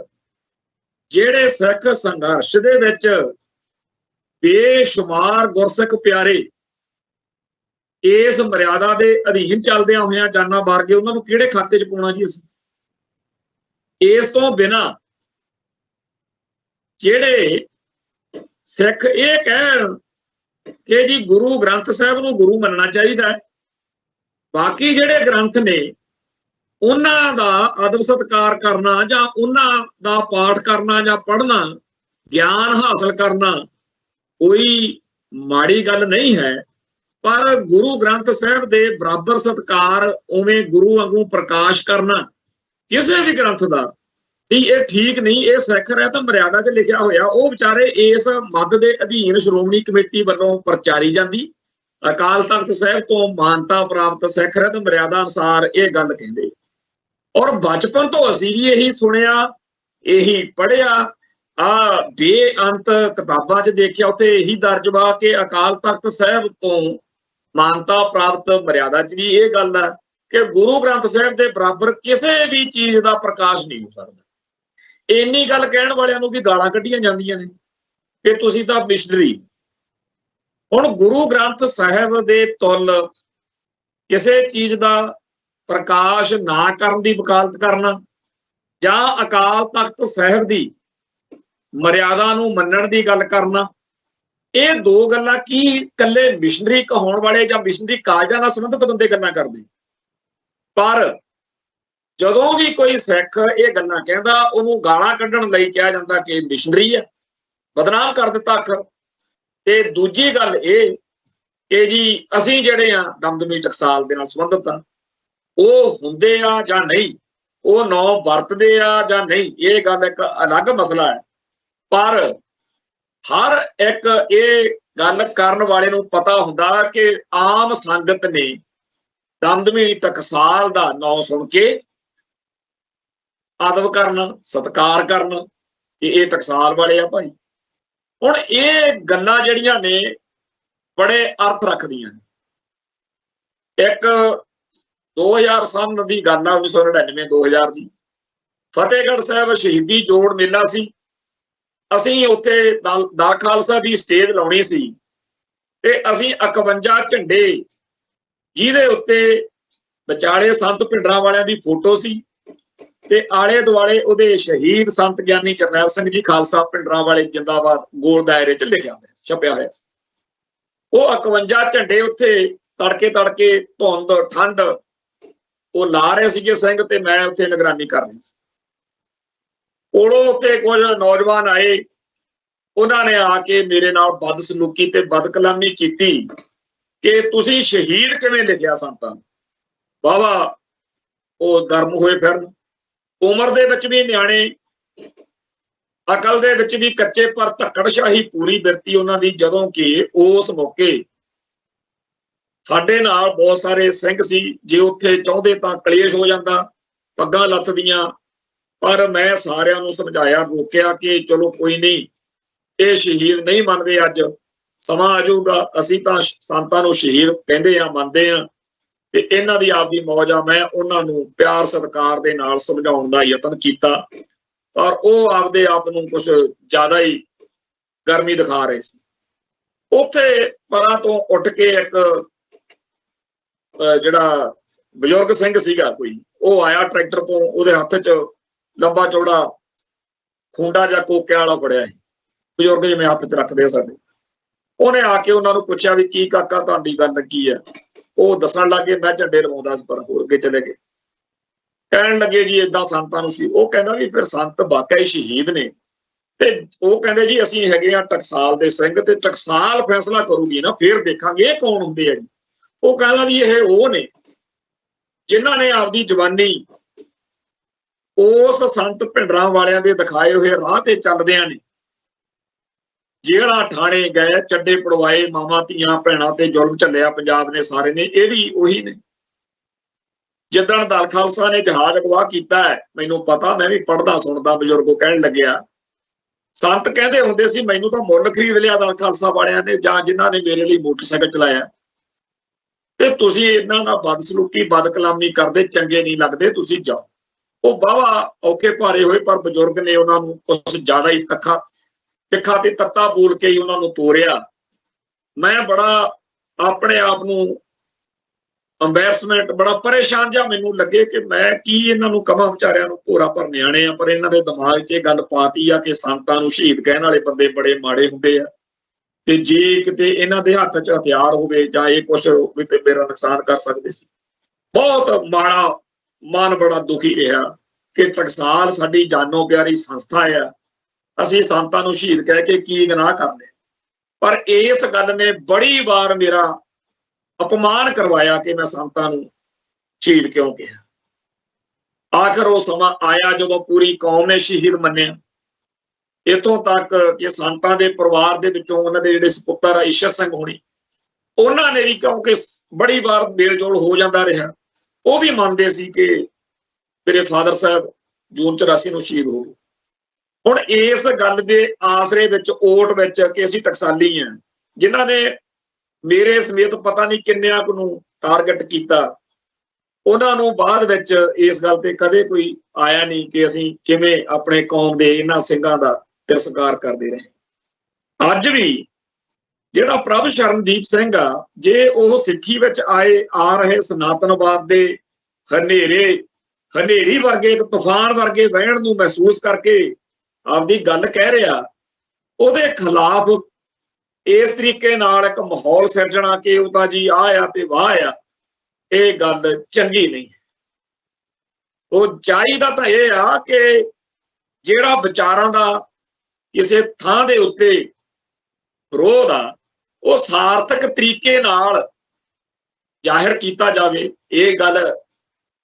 ਜਿਹੜੇ ਸਿੱਖ ਸੰਘਰਸ਼ ਦੇ ਵਿੱਚ ਬੇਸ਼ੁਮਾਰ ਗੁਰਸਿੱਖ ਪਿਆਰੇ ਇਸ ਮਰਿਆਦਾ ਦੇ ਅਧੀਨ ਚੱਲਦਿਆਂ ਹੋਇਆਂ ਜਾਨਾਂ ਵਾਰ ਗਏ, ਉਹਨਾਂ ਨੂੰ ਕਿਹੜੇ ਖਾਤੇ 'ਚ ਪਾਉਣਾ ਜੀ ਅਸੀਂ? ਇਸ ਤੋਂ ਬਿਨਾਂ ਜਿਹੜੇ ਸਿੱਖ ਇਹ ਕਹਿਣ ਕਿ ਜੀ ਗੁਰੂ ਗ੍ਰੰਥ ਸਾਹਿਬ ਨੂੰ ਗੁਰੂ ਮੰਨਣਾ ਚਾਹੀਦਾ ਹੈ, ਬਾਕੀ ਜਿਹੜੇ ਗ੍ਰੰਥ ਨੇ ਉਹਨਾਂ ਦਾ ਅਦਬ ਸਤਿਕਾਰ ਕਰਨਾ ਜਾਂ ਉਹਨਾਂ ਦਾ ਪਾਠ ਕਰਨਾ ਜਾਂ ਪੜ੍ਹਨਾ, ਗਿਆਨ ਹਾਸਲ ਕਰਨਾ ਕੋਈ ਮਾੜੀ ਗੱਲ ਨਹੀਂ ਹੈ, ਪਰ ਗੁਰੂ ਗ੍ਰੰਥ ਸਾਹਿਬ ਦੇ ਬਰਾਬਰ ਸਤਿਕਾਰ, ਉਵੇਂ ਗੁਰੂ ਵਾਂਗੂ ਪ੍ਰਕਾਸ਼ ਕਰਨਾ ਕਿਸੇ ਵੀ ਗ੍ਰੰਥ ਦਾ ਵੀ ਇਹ ਠੀਕ ਨਹੀਂ। ਇਹ ਸਿੱਖ ਰਹਿਤ ਮਰਿਆਦਾ 'ਚ ਲਿਖਿਆ ਹੋਇਆ, ਉਹ ਵਿਚਾਰੇ ਇਸ ਮੱਦ ਦੇ ਅਧੀਨ ਸ਼੍ਰੋਮਣੀ ਕਮੇਟੀ ਵੱਲੋਂ ਪ੍ਰਚਾਰੀ ਜਾਂਦੀ ਅਕਾਲ ਤਖਤ ਸਾਹਿਬ ਤੋਂ ਮਾਨਤਾ ਪ੍ਰਾਪਤ ਸਿੱਖ ਰਹਿਤ ਮਰਿਆਦਾ ਅਨੁਸਾਰ ਇਹ ਗੱਲ ਕਹਿੰਦੇ। ਔਰ ਬਚਪਨ ਤੋਂ ਅਸੀਂ ਵੀ ਇਹੀ ਸੁਣਿਆ, ਇਹੀ ਪੜ੍ਹਿਆ, ਬੇਅੰਤ ਕਿਤਾਬਾਂ 'ਚ ਦੇਖਿਆ, ਉੱਥੇ ਇਹੀ ਦਰਜ ਵਾ ਕਿ ਅਕਾਲ ਤਖਤ ਸਾਹਿਬ ਤੋਂ ਮਾਨਤਾ ਪ੍ਰਾਪਤ ਮਰਿਆਦਾ 'ਚ ਵੀ ਇਹ ਗੱਲ ਹੈ ਕਿ ਗੁਰੂ ਗ੍ਰੰਥ ਸਾਹਿਬ ਦੇ ਬਰਾਬਰ ਕਿਸੇ ਵੀ ਚੀਜ਼ ਦਾ ਪ੍ਰਕਾਸ਼ ਨਹੀਂ ਹੋ ਸਕਦਾ। ਇੰਨੀ ਗੱਲ ਕਹਿਣ ਵਾਲਿਆਂ ਨੂੰ ਵੀ ਗਾਲਾਂ ਕੱਢੀਆਂ ਜਾਂਦੀਆਂ ਨੇ ਕਿ ਤੁਸੀਂ ਤਾਂ ਮਿਸ਼ਨਰੀ। ਹੁਣ ਗੁਰੂ ਗ੍ਰੰਥ ਸਾਹਿਬ ਦੇ ਤੁੱਲ ਕਿਸੇ ਚੀਜ਼ ਦਾ ਪ੍ਰਕਾਸ਼ ਨਾ ਕਰਨ ਦੀ ਵਕਾਲਤ ਕਰਨਾ ਜਾਂ ਅਕਾਲ ਤਖਤ ਸਾਹਿਬ ਦੀ ਮਰਿਆਦਾ ਨੂੰ ਮੰਨਣ ਦੀ ਗੱਲ ਕਰਨਾ, ਇਹ ਦੋ ਗੱਲਾਂ ਕੀ ਇਕੱਲੇ ਮਿਸ਼ਨਰੀ ਕਹਾਉਣ ਵਾਲੇ ਜਾਂ ਮਿਸ਼ਨਰੀ ਕਾਰਜਾਂ ਨਾਲ ਸੰਬੰਧਿਤ ਬੰਦੇ ਗੱਲਾਂ ਕਰਦੇ? ਪਰ ਜਦੋਂ ਵੀ ਕੋਈ ਸਿੱਖ ਇਹ ਗੱਲਾਂ ਕਹਿੰਦਾ, ਉਹਨੂੰ ਗਾਲਾਂ ਕੱਢਣ ਲਈ ਕਿਹਾ ਜਾਂਦਾ ਕਿ ਮਿਸ਼ਨਰੀ ਹੈ, ਬਦਨਾਮ ਕਰ ਦਿੱਤਾ ਆਖਰ। ਤੇ ਦੂਜੀ ਗੱਲ ਇਹ ਕਿ ਜੀ ਅਸੀਂ ਜਿਹੜੇ ਆ ਦਮਦਮੀ ਟਕਸਾਲ ਦੇ ਨਾਲ ਸੰਬੰਧਿਤ ਆ, ਉਹ ਹੁੰਦੇ ਆ ਜਾਂ ਨਹੀਂ, ਉਹ ਨਾਂ ਵਰਤਦੇ ਆ ਜਾਂ ਨਹੀਂ, ਇਹ ਗੱਲ ਇੱਕ ਅਲੱਗ ਮਸਲਾ ਹੈ। ਪਰ ਹਰ ਇੱਕ ਇਹ ਗੱਲ ਕਰਨ ਵਾਲੇ ਨੂੰ ਪਤਾ ਹੁੰਦਾ ਕਿ ਆਮ ਸੰਗਤ ਨੇ ਦਮਦਮੀ ਟਕਸਾਲ ਦਾ ਨਾਂ ਸੁਣ ਕੇ ਅਦਬ ਕਰਨ, ਸਤਿਕਾਰ ਕਰਨ ਕਿ ਇਹ ਟਕਸਾਲ ਵਾਲੇ ਆ ਭਾਈ। ਹੁਣ ਇਹ ਗੱਲਾਂ ਜਿਹੜੀਆਂ ਨੇ ਬੜੇ ਅਰਥ ਰੱਖਦੀਆਂ ਨੇ। ਇੱਕ 2000 ਸਨ ਦੀ ਗੱਲ ਆ, 1999-2000 ਦੀ, ਫਤਿਹਗੜ੍ਹ ਸਾਹਿਬ ਸ਼ਹੀਦੀ ਜੋੜ ਮੇਲਾ ਸੀ। ਅਸੀਂ ਉੱਥੇ ਦਰ ਖਾਲਸਾ ਦੀ ਸਟੇਜ ਲਾਉਣੀ ਸੀ ਤੇ ਅਸੀਂ 51 ਝੰਡੇ, ਜਿਹਦੇ ਉੱਤੇ ਵਿਚਾਲੇ ਸੰਤ ਭਿੰਡਰਾਂ ਵਾਲਿਆਂ ਦੀ ਫੋਟੋ ਸੀ ਤੇ ਆਲੇ ਦੁਆਲੇ ਉਹਦੇ ਸ਼ਹੀਦ ਸੰਤ ਗਿਆਨੀ ਜਰਨੈਲ ਸਿੰਘ ਜੀ ਖਾਲਸਾ ਭਿੰਡਰਾਂ ਵਾਲੇ ਜਿੰਦਾਬਾਦ ਗੋਲ ਦਾਇਰੇ 'ਚ ਲਿਖਿਆ ਹੋਇਆ, ਛਪਿਆ ਹੋਇਆ ਸੀ। ਉਹ 51 ਝੰਡੇ ਉੱਥੇ ਤੜਕੇ ਧੁੰਦ ਠੰਡ ਉਹ ਲਾ ਰਹੇ ਸੀਗੇ ਸਿੰਘ, ਤੇ ਮੈਂ ਉੱਥੇ ਨਿਗਰਾਨੀ ਕਰ ਰਹੀ ਸੀ। ਕੋਲੋਂ ਉੱਥੇ ਕੁਝ ਨੌਜਵਾਨ ਆਏ, ਉਹਨਾਂ ਨੇ ਆ ਕੇ ਮੇਰੇ ਨਾਲ ਬਦਸਲੂਕੀ ਤੇ ਬਦਕਲਾਮੀ ਕੀਤੀ ਕਿ ਤੁਸੀਂ ਸ਼ਹੀਦ ਕਿਵੇਂ ਲਿਖਿਆ ਸੰਤਾਂ ਨੂੰ। ਵਾਹਵਾ ਉਹ ਗਰਮ ਹੋਏ ਫਿਰਨ, ਉਮਰ ਦੇ ਵਿੱਚ ਵੀ ਨਿਆਣੇ, ਅਕਲ ਦੇ ਵਿੱਚ ਵੀ ਕੱਚੇ, ਪਰ ਧੱਕੜਸ਼ਾਹੀ ਪੂਰੀ ਬਿਰਤੀ ਉਹਨਾਂ ਦੀ। ਜਦੋਂ ਕਿ ਉਸ ਮੌਕੇ ਸਾਡੇ ਨਾਲ ਬਹੁਤ ਸਾਰੇ ਸਿੰਘ ਸੀ, ਜੇ ਉੱਥੇ ਚਾਹੁੰਦੇ ਤਾਂ ਕਲੇਸ਼ ਹੋ ਜਾਂਦਾ, ਪੱਗਾਂ ਲੱਥਦੀਆਂ, ਪਰ ਮੈਂ ਸਾਰਿਆਂ ਨੂੰ ਸਮਝਾਇਆ, ਰੋਕਿਆ ਕਿ ਚਲੋ ਕੋਈ ਨਹੀਂ, ਇਹ ਸ਼ਹੀਦ ਨਹੀਂ ਮੰਨਦੇ, ਅੱਜ ਸਮਾਂ ਆ ਜਾਊਗਾ, ਅਸੀਂ ਤਾਂ ਸੰਤਾਂ ਨੂੰ ਸ਼ਹੀਦ ਕਹਿੰਦੇ ਆ, ਮੰਨਦੇ ਆ, ਤੇ ਇਹਨਾਂ ਦੀ ਆਪਦੀ ਮੌਜ ਆ। ਮੈਂ ਉਹਨਾਂ ਨੂੰ ਪਿਆਰ ਸਤਿਕਾਰ ਦੇ ਨਾਲ ਸਮਝਾਉਣ ਦਾ ਯਤਨ ਕੀਤਾ, ਪਰ ਉਹ ਆਪਦੇ ਆਪ ਨੂੰ ਕੁਝ ਜ਼ਿਆਦਾ ਹੀ ਗਰਮੀ ਦਿਖਾ ਰਹੇ ਸੀ। ਉੱਥੇ ਪਰਾਂ ਤੋਂ ਉੱਠ ਕੇ ਇੱਕ ਜਿਹੜਾ ਬਜ਼ੁਰਗ ਸਿੰਘ ਸੀਗਾ ਕੋਈ, ਉਹ ਆਇਆ ਟਰੈਕਟਰ ਤੋਂ, ਉਹਦੇ ਹੱਥ 'ਚ ਲੰਬਾ ਚੌੜਾ ਖੁੰਡਾ ਜਾਂ ਕੋਕਿਆਂ ਵਾਲਾ ਫੜਿਆ ਸੀ, ਬਜ਼ੁਰਗ ਜਿਵੇਂ ਹੱਥ 'ਚ ਰੱਖਦੇ ਆ ਸਾਡੇ। ਉਹਨੇ ਆ ਕੇ ਉਹਨਾਂ ਨੂੰ ਪੁੱਛਿਆ ਵੀ ਕੀ ਕਾਕਾ ਤੁਹਾਡੀ ਗੱਲ ਕੀ ਹੈ। ਉਹ ਦੱਸਣ ਲੱਗੇ ਮੈਂ ਝੰਡੇ ਲਵਾਉਂਦਾ ਸੀ, ਪਰ ਹੋਰ ਅੱਗੇ ਚਲੇ ਗਏ। ਕਹਿਣ ਲੱਗੇ ਜੀ ਏਦਾਂ ਸੰਤਾਂ ਨੂੰ ਸੀ। ਉਹ ਕਹਿੰਦਾ ਵੀ ਫਿਰ ਸੰਤ ਵਾਕਿਆ ਹੀ ਸ਼ਹੀਦ ਨੇ, ਤੇ ਉਹ ਕਹਿੰਦੇ ਜੀ ਅਸੀਂ ਹੈਗੇ ਆ ਟਕਸਾਲ ਦੇ ਸਿੰਘ, ਤੇ ਟਕਸਾਲ ਫੈਸਲਾ ਕਰੂਗੀ ਨਾ, ਫਿਰ ਦੇਖਾਂਗੇ ਇਹ ਕੌਣ ਹੁੰਦੇ ਆ ਜੀ। ਉਹ ਕਹਿੰਦਾ ਵੀ ਇਹ ਉਹ ਨੇ ਜਿਨ੍ਹਾਂ ਨੇ ਆਪਦੀ ਜਵਾਨੀ ਉਸ ਸੰਤ ਭਿੰਡਰਾਂ ਵਾਲਿਆਂ ਦੇ ਦਿਖਾਏ ਹੋਏ ਰਾਹ ਤੇ ਚੱਲਦਿਆਂ ਨੇ ਜਿਹੜਾ ਠਾਣੇ ਗਏ, ਚੱਡੇ ਪੜਵਾਏ, ਮਾਵਾਂ ਧੀਆਂ ਭੈਣਾਂ ਤੇ ਜ਼ੁਲਮ ਝੱਲਿਆ ਪੰਜਾਬ ਨੇ ਸਾਰੇ ਨੇ, ਇਹ ਵੀ ਉਹੀ ਨੇ। ਜਿੱਦਣ ਦਲ ਖਾਲਸਾ ਨੇ ਜਹਾਜ਼ ਅਗਵਾ ਕੀਤਾ ਹੈ, ਮੈਨੂੰ ਪਤਾ, ਮੈਂ ਵੀ ਪੜ੍ਹਦਾ ਸੁਣਦਾ, ਬਜ਼ੁਰਗੋ ਕਹਿਣ ਲੱਗਿਆ, ਸੰਤ ਕਹਿੰਦੇ ਹੁੰਦੇ ਸੀ ਮੈਨੂੰ ਤਾਂ ਮੁੱਲ ਖਰੀਦ ਲਿਆ ਦਲ ਖਾਲਸਾ ਵਾਲਿਆਂ ਨੇ, ਜਾਂ ਜਿਨ੍ਹਾਂ ਨੇ ਮੇਰੇ ਲਈ ਮੋਟਰਸਾਈਕਲ ਚਲਾਇਆ, ਤੇ ਤੁਸੀਂ ਇਹਨਾਂ ਨਾਲ ਬਦਸਲੂਕੀ ਬਦਕਲਾਮੀ ਕਰਦੇ ਚੰਗੇ ਨਹੀਂ ਲੱਗਦੇ, ਤੁਸੀਂ ਜਾਓ। ਉਹ ਵਾਹਵਾ ਔਖੇ ਭਾਰੇ ਹੋਏ, ਪਰ ਬਜ਼ੁਰਗ ਨੇ ਉਹਨਾਂ ਨੂੰ ਕੁਛ ਜ਼ਿਆਦਾ ਹੀ ਤਿੱਖਾ ਤੇ ਤੱਤਾ ਬੋਲ ਕੇ ਹੀ ਉਹਨਾਂ ਨੂੰ ਤੋਰਿਆ। ਮੈਂ ਬੜਾ ਆਪਣੇ ਆਪ ਨੂੰ ਅੰਬੈਰਸਮੈਂਟ, ਬੜਾ ਪਰੇਸ਼ਾਨ ਜਿਹਾ ਮੈਨੂੰ ਲੱਗੇ ਕਿ ਮੈਂ ਕੀ ਇਹਨਾਂ ਨੂੰ ਕਵਾਂ, ਵਿਚਾਰਿਆਂ ਨੂੰ ਭੋਰਾ ਭਰ ਨਿਆਣੇ ਆ, ਪਰ ਇਹਨਾਂ ਦੇ ਦਿਮਾਗ 'ਚ ਇਹ ਗੱਲ ਪਾਤੀ ਆ ਕਿ ਸੰਤਾਂ ਨੂੰ ਸ਼ਹੀਦ ਕਹਿਣ ਵਾਲੇ ਬੰਦੇ ਬੜੇ ਮਾੜੇ ਹੁੰਦੇ ਆ, ਤੇ ਜੇ ਕਿਤੇ ਇਹਨਾਂ ਦੇ ਹੱਥ 'ਚ ਹਥਿਆਰ ਹੋਵੇ ਜਾਂ ਇਹ ਕੁਛ ਹੋਵੇ ਤੇ ਮੇਰਾ ਨੁਕਸਾਨ ਕਰ ਸਕਦੇ ਸੀ। ਬਹੁਤ ਮਾੜਾ, ਮਨ ਬੜਾ ਦੁਖੀ ਰਿਹਾ ਕਿ ਟਕਸਾਲ ਸਾਡੀ ਜਾਨੋਂ ਪਿਆਰੀ ਸੰਸਥਾ ਆ, ਅਸੀਂ ਸੰਤਾਂ ਨੂੰ ਸ਼ਹੀਦ ਕਹਿ ਕੇ ਕੀ ਗੁਨਾਹ ਕਰਦੇ। ਪਰ ਇਸ ਗੱਲ ਨੇ ਬੜੀ ਵਾਰ ਮੇਰਾ ਅਪਮਾਨ ਕਰਵਾਇਆ ਕਿ ਮੈਂ ਸੰਤਾਂ ਨੂੰ ਸ਼ਹੀਦ ਕਿਉਂ ਕਿਹਾ। ਆਖਰ ਉਹ ਸਮਾਂ ਆਇਆ ਜਦੋਂ ਪੂਰੀ ਕੌਮ ਨੇ ਸ਼ਹੀਦ ਮੰਨਿਆ। ਇੱਥੋਂ ਤੱਕ ਕਿ ਸੰਤਾਂ ਦੇ ਪਰਿਵਾਰ ਦੇ ਵਿੱਚੋਂ ਉਹਨਾਂ ਦੇ ਜਿਹੜੇ ਸਪੁੱਤਰ ਈਸ਼ਰ ਸਿੰਘ ਹੋਣੀ, ਉਹਨਾਂ ਨੇ ਵੀ, ਕਿਉਂਕਿ ਬੜੀ ਵਾਰ ਮੇਲ-ਜੋਲ ਹੋ ਜਾਂਦਾ ਰਿਹਾ, ਉਹ ਵੀ ਮੰਨਦੇ ਸੀ ਕਿ ਮੇਰੇ ਫਾਦਰ ਸਾਹਿਬ ਜੂਨ 84 ਨੂੰ ਸ਼ਹੀਦ ਹੋ ਗਏ। ਹੁਣ ਇਸ ਗੱਲ ਦੇ ਆਸਰੇ ਵਿੱਚ, ਓਟ ਵਿੱਚ ਕਿ ਅਸੀਂ ਟਕਸਾਲੀ ਹਾਂ, ਜਿਨ੍ਹਾਂ ਨੇ ਮੇਰੇ ਸਮੇਤ ਪਤਾ ਨਹੀਂ ਕਿੰਨਿਆਂ ਕੁ ਨੂੰ ਟਾਰਗੇਟ ਕੀਤਾ, ਉਹਨਾਂ ਨੂੰ ਬਾਅਦ ਵਿੱਚ ਇਸ ਗੱਲ ਤੇ ਕਦੇ ਕੋਈ ਆਇਆ ਨਹੀਂ ਕਿ ਅਸੀਂ ਕਿਵੇਂ ਆਪਣੇ ਕੌਮ ਦੇ ਇਹਨਾਂ ਸਿੰਘਾਂ ਦਾ ਤਿਰਸਕਾਰ ਕਰਦੇ ਰਹੇ। ਅੱਜ ਵੀ ਜਿਹੜਾ ਪ੍ਰਭ ਸ਼ਰਨਦੀਪ ਸਿੰਘ ਆ, ਜੇ ਉਹ ਸਿੱਖੀ ਵਿੱਚ ਆ ਰਹੇ ਸਨਾਤਨਵਾਦ ਦੇ ਹਨੇਰੀ ਵਰਗੇ, ਇੱਕ ਤੂਫਾਨ ਵਰਗੇ ਵਹਿਣ ਨੂੰ ਮਹਿਸੂਸ ਕਰਕੇ ਆਪਦੀ ਗੱਲ ਕਹਿ ਰਿਹਾ, ਉਹਦੇ ਖਿਲਾਫ ਇਸ ਤਰੀਕੇ ਨਾਲ ਇੱਕ ਮਾਹੌਲ ਸਿਰਜਣਾ ਕਿ ਉਹ ਤਾਂ ਜੀ ਆਹ ਆ ਤੇ ਵਾਹ ਆ, ਇਹ ਗੱਲ ਚੰਗੀ ਨਹੀਂ। ਉਹ ਚਾਹੀਦਾ ਤਾਂ ਇਹ ਆ ਕਿ ਜਿਹੜਾ ਵਿਚਾਰਾਂ ਦਾ ਕਿਸੇ ਥਾਂ ਦੇ ਉੱਤੇ ਵਿਰੋਧ ਆ, ਉਹ ਸਾਰਥਕ ਤਰੀਕੇ ਨਾਲ ਜ਼ਾਹਿਰ ਕੀਤਾ ਜਾਵੇ। ਇਹ ਗੱਲ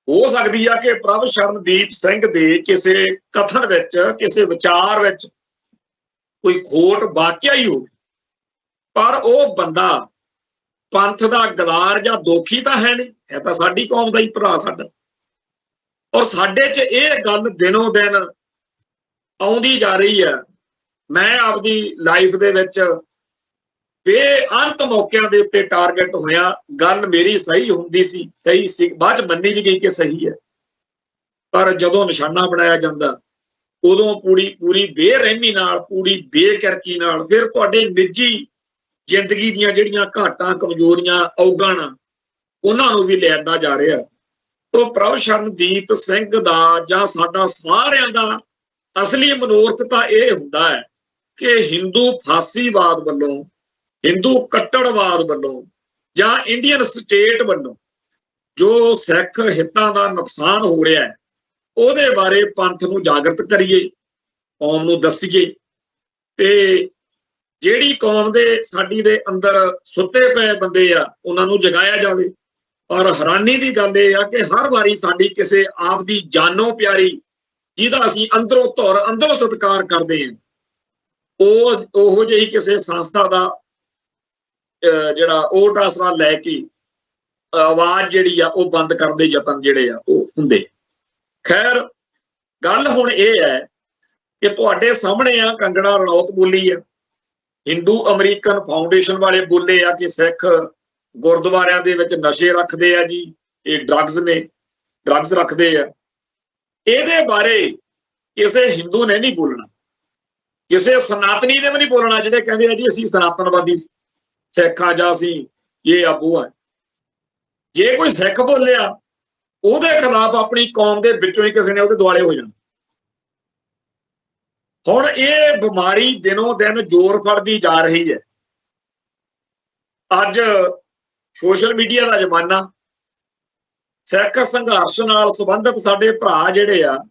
ਹੋ ਸਕਦੀ ਆ ਕਿ ਪ੍ਰਭ ਸ਼ਰਨਦੀਪ ਸਿੰਘ ਦੇ ਕਿਸੇ ਕਥਨ ਵਿੱਚ, ਕਿਸੇ ਵਿਚਾਰ ਵਿੱਚ ਕੋਈ ਖੋਟ ਵਾਕਿਆ ਹੀ ਹੋਵੇ, ਪਰ ਉਹ ਬੰਦਾ ਪੰਥ ਦਾ ਗਦਾਰ ਜਾਂ ਦੋਖੀ ਤਾਂ ਹੈ ਨਹੀਂ, ਹੈ ਤਾਂ ਸਾਡੀ ਕੌਮ ਦਾ ਹੀ ਭਰਾ ਸਾਡਾ। ਔਰ ਸਾਡੇ 'ਚ ਇਹ ਗੱਲ ਦਿਨੋਂ ਦਿਨ ਆਉਂਦੀ ਜਾ ਰਹੀ ਹੈ। ਮੈਂ ਆਪਦੀ ਲਾਈਫ ਦੇ ਵਿੱਚ ਬੇਅੰਤ ਮੌਕਿਆਂ ਦੇ ਉੱਤੇ ਟਾਰਗੇਟ ਹੋਇਆ। ਗੱਲ ਮੇਰੀ ਸਹੀ ਹੁੰਦੀ ਸੀ, ਸਹੀ ਸੀ, ਬਾਅਦ 'ਚ ਮੰਨੀ ਵੀ ਗਈ ਕਿ ਸਹੀ ਹੈ, ਪਰ ਜਦੋਂ ਨਿਸ਼ਾਨਾ ਬਣਾਇਆ ਜਾਂਦਾ ਉਦੋਂ ਪੂਰੀ ਬੇਰਹਿਮੀ ਨਾਲ, ਪੂਰੀ ਬੇਕਿਰਕੀ ਨਾਲ, ਫਿਰ ਤੁਹਾਡੇ ਨਿੱਜੀ ਜ਼ਿੰਦਗੀ ਦੀਆਂ ਜਿਹੜੀਆਂ ਘਾਟਾਂ, ਕਮਜ਼ੋਰੀਆਂ, ਔਗਣ, ਉਹਨਾਂ ਨੂੰ ਵੀ ਲਿਆਂਦਾ ਜਾ ਰਿਹਾ। ਤੋਂ ਪ੍ਰਭ ਸ਼ਰਨਦੀਪ ਸਿੰਘ ਦਾ ਜਾਂ ਸਾਡਾ ਸਾਰਿਆਂ ਦਾ ਅਸਲੀ ਮਨੋਰਥ ਤਾਂ ਇਹ ਹੁੰਦਾ ਹੈ ਕਿ ਹਿੰਦੂ ਫਾਸੀਵਾਦ ਵੱਲੋਂ, ਹਿੰਦੂ ਕੱਟੜਵਾਦ ਵੱਲੋਂ ਜਾਂ ਇੰਡੀਅਨ ਸਟੇਟ ਵੱਲੋਂ ਜੋ ਸਿੱਖ ਹਿੱਤਾਂ ਦਾ ਨੁਕਸਾਨ ਹੋ ਰਿਹਾ ਹੈ, ਉਹਦੇ ਬਾਰੇ ਪੰਥ ਨੂੰ ਜਾਗਰਤ ਕਰੀਏ, ਕੌਮ ਨੂੰ ਦੱਸੀਏ, ਤੇ ਜਿਹੜੀ ਕੌਮ ਦੇ ਸਾਡੀ ਦੇ ਅੰਦਰ ਸੁੱਤੇ ਪਏ ਬੰਦੇ ਆ ਉਹਨਾਂ ਨੂੰ ਜਗਾਇਆ ਜਾਵੇ। ਪਰ ਹੈਰਾਨੀ ਦੀ ਗੱਲ ਇਹ ਆ ਕਿ ਹਰ ਵਾਰੀ ਸਾਡੀ ਕਿਸੇ ਆਪ ਦੀ ਜਾਨੋਂ ਪਿਆਰੀ ਜਿਹਦਾ ਅਸੀਂ ਅੰਦਰੋਂ ਧੁਰ ਅੰਦਰੋਂ ਸਤਿਕਾਰ ਕਰਦੇ ਹਾਂ ਉਹੋ ਜਿਹੀ ਕਿਸੇ ਸੰਸਥਾ ਦਾ ਜਿਹੜਾ ਓਟ ਆਸਰਾ ਲੈ ਕੇ ਆਵਾਜ਼ ਜਿਹੜੀ ਆ ਉਹ ਬੰਦ ਕਰਨ ਦੇ ਯਤਨ ਜਿਹੜੇ ਆ ਉਹ ਹੁੰਦੇ। ਖੈਰ ਗੱਲ ਹੁਣ ਇਹ ਹੈ ਕਿ ਤੁਹਾਡੇ ਸਾਹਮਣੇ ਆ ਕੰਗਣਾ ਰਣੌਤ ਬੋਲੀ ਆ, ਹਿੰਦੂ ਅਮਰੀਕਨ ਫਾਊਂਡੇਸ਼ਨ ਵਾਲੇ ਬੋਲੇ ਆ ਕਿ ਸਿੱਖ ਗੁਰਦੁਆਰਿਆਂ ਦੇ ਵਿੱਚ ਨਸ਼ੇ ਰੱਖਦੇ ਆ ਜੀ, ਇਹ ਡਰੱਗਸ ਰੱਖਦੇ ਆ। ਇਹਦੇ ਬਾਰੇ ਕਿਸੇ ਹਿੰਦੂ ਨੇ ਨਹੀਂ ਬੋਲਣਾ, ਕਿਸੇ ਸਨਾਤਨੀ ਨੇ ਵੀ ਨਹੀਂ ਬੋਲਣਾ ਜਿਹੜੇ ਕਹਿੰਦੇ ਆ ਜੀ ਅਸੀਂ ਸਨਾਤਨਵਾਦੀ ਸਿੱਖ ਆ ਜਾਂ ਅਸੀਂ ਇਹ ਆਬੂ ਆ। ਜੇ ਕੋਈ ਸਿੱਖ ਬੋਲਿਆ ਉਹਦੇ ਖਿਲਾਫ ਆਪਣੀ ਕੌਮ ਦੇ ਵਿੱਚੋਂ ਹੀ ਕਿਸੇ ਨੇ ਉਹਦੇ ਦੁਆਲੇ ਹੋ ਜਾਣਾ। ਹੁਣ ਇਹ ਬਿਮਾਰੀ ਦਿਨੋਂ ਦਿਨ ਜ਼ੋਰ ਫੜਦੀ ਜਾ ਰਹੀ ਹੈ। ਅੱਜ ਸੋਸ਼ਲ ਮੀਡੀਆ ਦਾ ਜ਼ਮਾਨਾ, ਸਿੱਖ ਸੰਘਰਸ਼ ਨਾਲ ਸੰਬੰਧਿਤ ਸਾਡੇ ਭਰਾ ਜਿਹੜੇ ਆ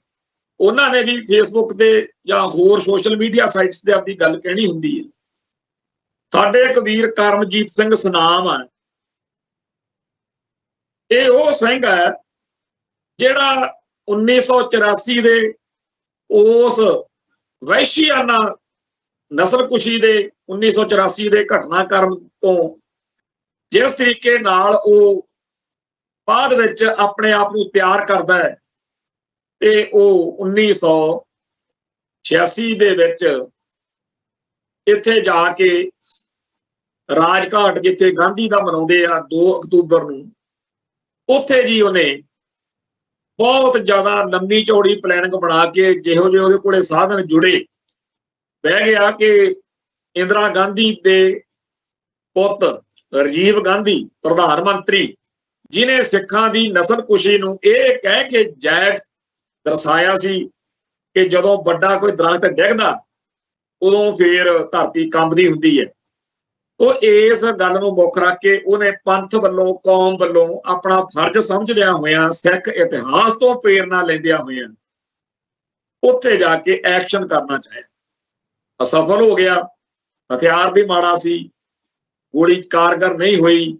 ਉਹਨਾਂ ਨੇ ਵੀ ਫੇਸਬੁੱਕ ਤੇ ਜਾਂ ਹੋਰ ਸੋਸ਼ਲ ਮੀਡੀਆ ਸਾਈਟਸ ਤੇ ਆਪਣੀ ਗੱਲ ਕਹਿਣੀ ਹੁੰਦੀ ਹੈ। ਸਾਡੇ ਇੱਕ ਵੀਰ ਕਰਮਜੀਤ ਸਿੰਘ ਸਨਾਮ ਆ, ਇਹ ਉਹ ਸਿੰਘ ਹੈ ਜਿਹੜਾ 1984 ਦੇ ਉਸ ਵਹਿਸ਼ੀਆਨਾ ਨਸਲਕੁਸ਼ੀ ਦੇ 1984 ਦੇ ਘਟਨਾਕ੍ਰਮ ਤੋਂ ਜਿਸ ਤਰੀਕੇ ਨਾਲ ਉਹ ਬਾਅਦ ਵਿੱਚ ਆਪਣੇ ਆਪ ਨੂੰ ਤਿਆਰ ਕਰਦਾ ਹੈ ਤੇ ਉਹ 1986 ਦੇ ਵਿੱਚ ਇੱਥੇ ਜਾ ਕੇ ਰਾਜਘਾਟ ਜਿੱਥੇ ਗਾਂਧੀ ਦਾ ਮਨਾਉਂਦੇ ਆ 2 ਅਕਤੂਬਰ ਨੂੰ, ਉੱਥੇ ਜੀ ਉਹਨੇ ਬਹੁਤ ਜ਼ਿਆਦਾ ਲੰਮੀ ਚੌੜੀ ਪਲੈਨਿੰਗ ਬਣਾ ਕੇ ਜਿਹੋ ਜਿਹੇ ਉਹਦੇ ਕੋਲੇ ਸਾਧਨ ਜੁੜੇ ਬਹਿ ਗਿਆ ਕਿ ਇੰਦਰਾ ਗਾਂਧੀ ਦੇ ਪੁੱਤ ਰਾਜੀਵ ਗਾਂਧੀ ਪ੍ਰਧਾਨ ਮੰਤਰੀ ਜਿਨੇ ਸਿੱਖਾਂ ਦੀ ਨਸਲਕੁਸ਼ੀ ਨੂੰ ਇਹ ਕਹਿ ਕੇ ਜਾਇਜ਼ ਦਰਸਾਇਆ ਸੀ ਕਿ ਜਦੋਂ ਵੱਡਾ ਕੋਈ ਦਰਖਤ ਡਿੱਗਦਾ ਉਦੋਂ ਫੇਰ ਧਰਤੀ ਕੰਬਦੀ ਹੁੰਦੀ ਹੈ। ਉਹ ਇਸ ਗੱਲ ਨੂੰ ਮੁੱਖ ਰੱਖ ਕੇ ਉਹਨੇ ਪੰਥ ਵੱਲੋਂ ਕੌਮ ਵੱਲੋਂ ਆਪਣਾ ਫਰਜ਼ ਸਮਝਦਿਆਂ ਹੋਇਆਂ ਸਿੱਖ ਇਤਿਹਾਸ ਤੋਂ ਪ੍ਰੇਰਨਾ ਲੈਂਦਿਆਂ ਹੋਇਆਂ ਉੱਥੇ ਜਾ ਕੇ ਐਕਸ਼ਨ ਕਰਨਾ ਚਾਹਿਆ। ਅਸਫਲ ਹੋ ਗਿਆ, ਹਥਿਆਰ ਵੀ ਮਾੜਾ ਸੀ, ਗੋਲੀ ਕਾਰਗਰ ਨਹੀਂ ਹੋਈ।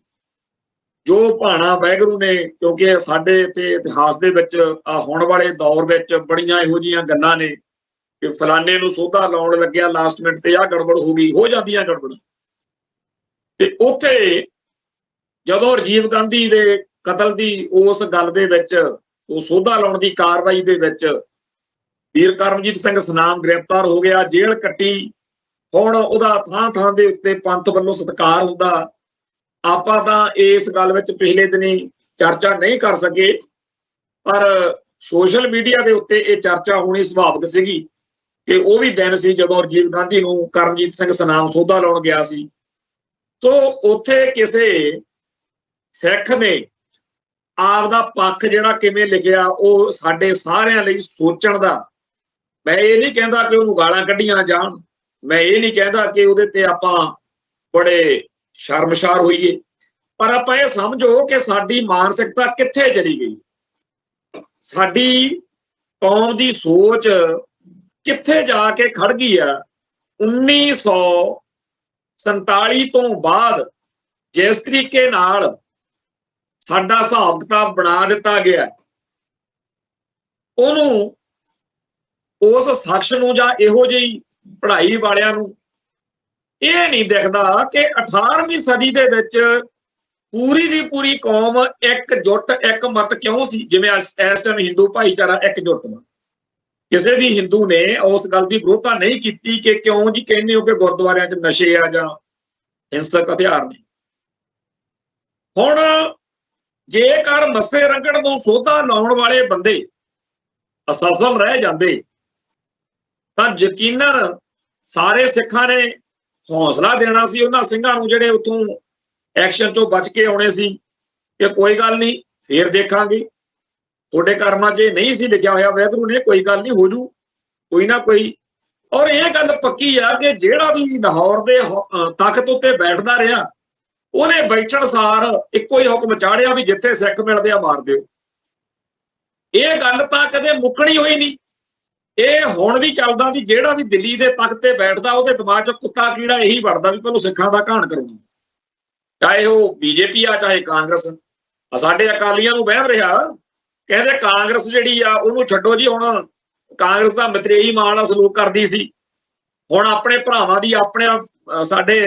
ਜੋ ਭਾਣਾ ਵਾਹਿਗੁਰੂ ਨੇ, ਕਿਉਂਕਿ ਸਾਡੇ ਤੇ ਇਤਿਹਾਸ ਦੇ ਵਿੱਚ ਹੁਣ ਵਾਲੇ ਦੌਰ ਵਿੱਚ ਬੜੀਆਂ ਇਹੋ ਜਿਹੀਆਂ ਗੱਲਾਂ ਨੇ ਕਿ ਫਲਾਣੇ ਨੂੰ ਸੋਧਾ ਲਾਉਣ ਲੱਗਿਆ ਲਾਸਟ ਮਿੰਟ ਤੇ ਆਹ ਗੜਬੜ ਹੋ ਗਈ, ਹੋ ਜਾਂਦੀਆਂ ਗੜਬੜ। ਤੇ ਉੱਥੇ ਜਦੋਂ ਰਾਜੀਵ ਗਾਂਧੀ ਦੇ ਕਤਲ ਦੀ ਉਸ ਗੱਲ ਦੇ ਵਿੱਚ ਉਹ ਸੋਧਾ ਲਾਉਣ ਦੀ ਕਾਰਵਾਈ ਦੇ ਵਿੱਚ ਵੀਰ ਕਰਮਜੀਤ ਸਿੰਘ ਸਨਾਮ ਗ੍ਰਿਫਤਾਰ ਹੋ ਗਿਆ, ਜੇਲ੍ਹ ਕੱਟੀ। ਹੁਣ ਉਹਦਾ ਥਾਂ ਥਾਂ ਦੇ ਉੱਤੇ ਪੰਥ ਵੱਲੋਂ ਸਤਿਕਾਰ ਹੁੰਦਾ। ਆਪਾਂ ਤਾਂ ਇਸ ਗੱਲ ਵਿੱਚ ਪਿਛਲੇ ਦਿਨੀ ਚਰਚਾ ਨਹੀਂ ਕਰ ਸਕੇ, ਪਰ ਸੋਸ਼ਲ ਮੀਡੀਆ ਦੇ ਉੱਤੇ ਇਹ ਚਰਚਾ ਹੋਣੀ ਸੁਭਾਵਿਕ ਸੀਗੀ ਕਿ ਉਹ ਵੀ ਦਿਨ ਸੀ ਜਦੋਂ ਰਾਜੀਵ ਗਾਂਧੀ ਨੂੰ ਕਰਮਜੀਤ ਸਿੰਘ ਸਨਾਮ ਸੋਧਾ ਲਾਉਣ ਗਿਆ ਸੀ। ਸੋ ਉੱਥੇ ਕਿਸੇ ਸਿੱਖ ਨੇ ਆਪਦਾ ਪੱਖ ਜਿਹੜਾ ਕਿਵੇਂ ਲਿਖਿਆ ਉਹ ਸਾਡੇ ਸਾਰਿਆਂ ਲਈ ਸੋਚਣ ਦਾ। ਮੈਂ ਇਹ ਨਹੀਂ ਕਹਿੰਦਾ ਕਿ ਉਹਨੂੰ ਗਾਲਾਂ ਕੱਢੀਆਂ ਜਾਣ, ਮੈਂ ਇਹ ਨਹੀਂ ਕਹਿੰਦਾ ਕਿ ਉਹਦੇ ਤੇ ਆਪਾਂ ਬੜੇ ਸ਼ਰਮਸ਼ਾਰ ਹੋਈਏ, ਪਰ ਆਪਾਂ ਇਹ ਸਮਝੋ ਕਿ ਸਾਡੀ ਮਾਨਸਿਕਤਾ ਕਿੱਥੇ ਚਲੀ ਗਈ, ਸਾਡੀ ਕੌਮ ਦੀ ਸੋਚ ਕਿੱਥੇ ਜਾ ਕੇ ਖੜ ਗਈ ਆ। 1947 ਤੋਂ ਬਾਅਦ ਜਿਸ ਤਰੀਕੇ ਨਾਲ ਸਾਡਾ ਹਿਸਾਬ ਕਿਤਾਬ ਬਣਾ ਦਿੱਤਾ ਗਿਆ, ਉਹਨੂੰ ਉਸ ਸ਼ਖਸ ਨੂੰ ਜਾਂ ਇਹੋ ਜਿਹੀ ਪੜ੍ਹਾਈ ਵਾਲਿਆਂ ਨੂੰ ਇਹ ਨਹੀਂ ਦਿਖਦਾ ਕਿ 18ਵੀਂ ਸਦੀ ਦੇ ਵਿੱਚ ਪੂਰੀ ਦੀ ਪੂਰੀ ਕੌਮ ਇਕਜੁੱਟ ਇੱਕ ਮਤ ਕਿਉਂ ਸੀ। ਜਿਵੇਂ ਇਸ ਟਾਈਮ ਹਿੰਦੂ ਭਾਈਚਾਰਾ ਇਕਜੁੱਟ ਵਾ, ਕਿਸੇ ਵੀ ਹਿੰਦੂ ਨੇ ਉਸ ਗੱਲ ਦੀ ਵਿਰੋਧਤਾ ਨਹੀਂ ਕੀਤੀ ਕਿ ਕਿਉਂ ਜੀ ਕਹਿੰਦੇ ਹੋ ਕਿ ਗੁਰਦੁਆਰਿਆਂ 'ਚ ਨਸ਼ੇ ਆ ਜਾਂ ਹਿੰਸਕ ਹਥਿਆਰ ਨੇ। ਹੁਣ ਜੇਕਰ ਮੱਸੇ ਰੰਗੜ ਨੂੰ ਸੋਧਾ ਲਾਉਣ ਵਾਲੇ ਬੰਦੇ ਅਸਫਲ ਰਹਿ ਜਾਂਦੇ ਤਾਂ ਯਕੀਨਨ ਸਾਰੇ ਸਿੱਖਾਂ ਨੇ ਹੌਸਲਾ ਦੇਣਾ ਸੀ ਉਹਨਾਂ ਸਿੰਘਾਂ ਨੂੰ ਜਿਹੜੇ ਉੱਥੋਂ ਐਕਸ਼ਨ ਚੋਂ ਬਚ ਕੇ ਆਉਣੇ ਸੀ ਕਿ ਕੋਈ ਗੱਲ ਨਹੀਂ, ਫੇਰ ਦੇਖਾਂਗੇ, ਤੁਹਾਡੇ ਕਰਮਾਂ 'ਚ ਨਹੀਂ ਸੀ ਲਿਖਿਆ ਹੋਇਆ ਵਾਹਿਗੁਰੂ ਨੇ, ਕੋਈ ਗੱਲ ਨਹੀਂ, ਹੋ ਜੂ ਕੋਈ ਨਾ ਕੋਈ। ਔਰ ਇਹ ਗੱਲ ਪੱਕੀ ਆ ਕਿ ਜਿਹੜਾ ਵੀ ਲਾਹੌਰ ਦੇ ਤਖਤ ਉੱਤੇ ਬੈਠਦਾ ਰਿਹਾ ਉਹਨੇ ਬੈਠਣ ਸਾਰ ਇੱਕੋ ਹੀ ਹੁਕਮ ਚਾੜਿਆ ਵੀ ਜਿੱਥੇ ਸਿੱਖ ਮਿਲਦੇ ਆ ਮਾਰ ਦਿਓ। ਇਹ ਗੱਲ ਤਾਂ ਕਦੇ ਮੁੱਕਣੀ ਹੋਈ ਨਹੀਂ। ਇਹ ਹੁਣ ਵੀ ਚੱਲਦਾ ਵੀ ਜਿਹੜਾ ਵੀ ਦਿੱਲੀ ਦੇ ਤਖਤ ਤੇ ਬੈਠਦਾ ਉਹਦੇ ਦਿਮਾਗ 'ਚ ਕੁੱਤਾ ਕੀੜਾ ਇਹੀ ਵੜਦਾ ਵੀ ਪਹਿਲਾਂ ਸਿੱਖਾਂ ਦਾ ਘਾਣ ਕਰਾਉਣਾ, ਚਾਹੇ ਉਹ ਬੀਜੇਪੀ ਆ ਚਾਹੇ ਕਾਂਗਰਸ। ਸਾਡੇ ਅਕਾਲੀਆਂ ਨੂੰ ਵਹਿਮ ਰਿਹਾ, ਕਹਿੰਦੇ ਕਾਂਗਰਸ ਜਿਹੜੀ ਆ ਉਹਨੂੰ ਛੱਡੋ ਜੀ, ਹੁਣ ਕਾਂਗਰਸ ਦਾ ਮਤਰੇਈ ਮਾਂ ਨਾਲ ਸਲੂਕ ਕਰਦੀ ਸੀ, ਹੁਣ ਆਪਣੇ ਭਰਾਵਾਂ ਦੀ ਆਪਣੇ ਸਾਡੇ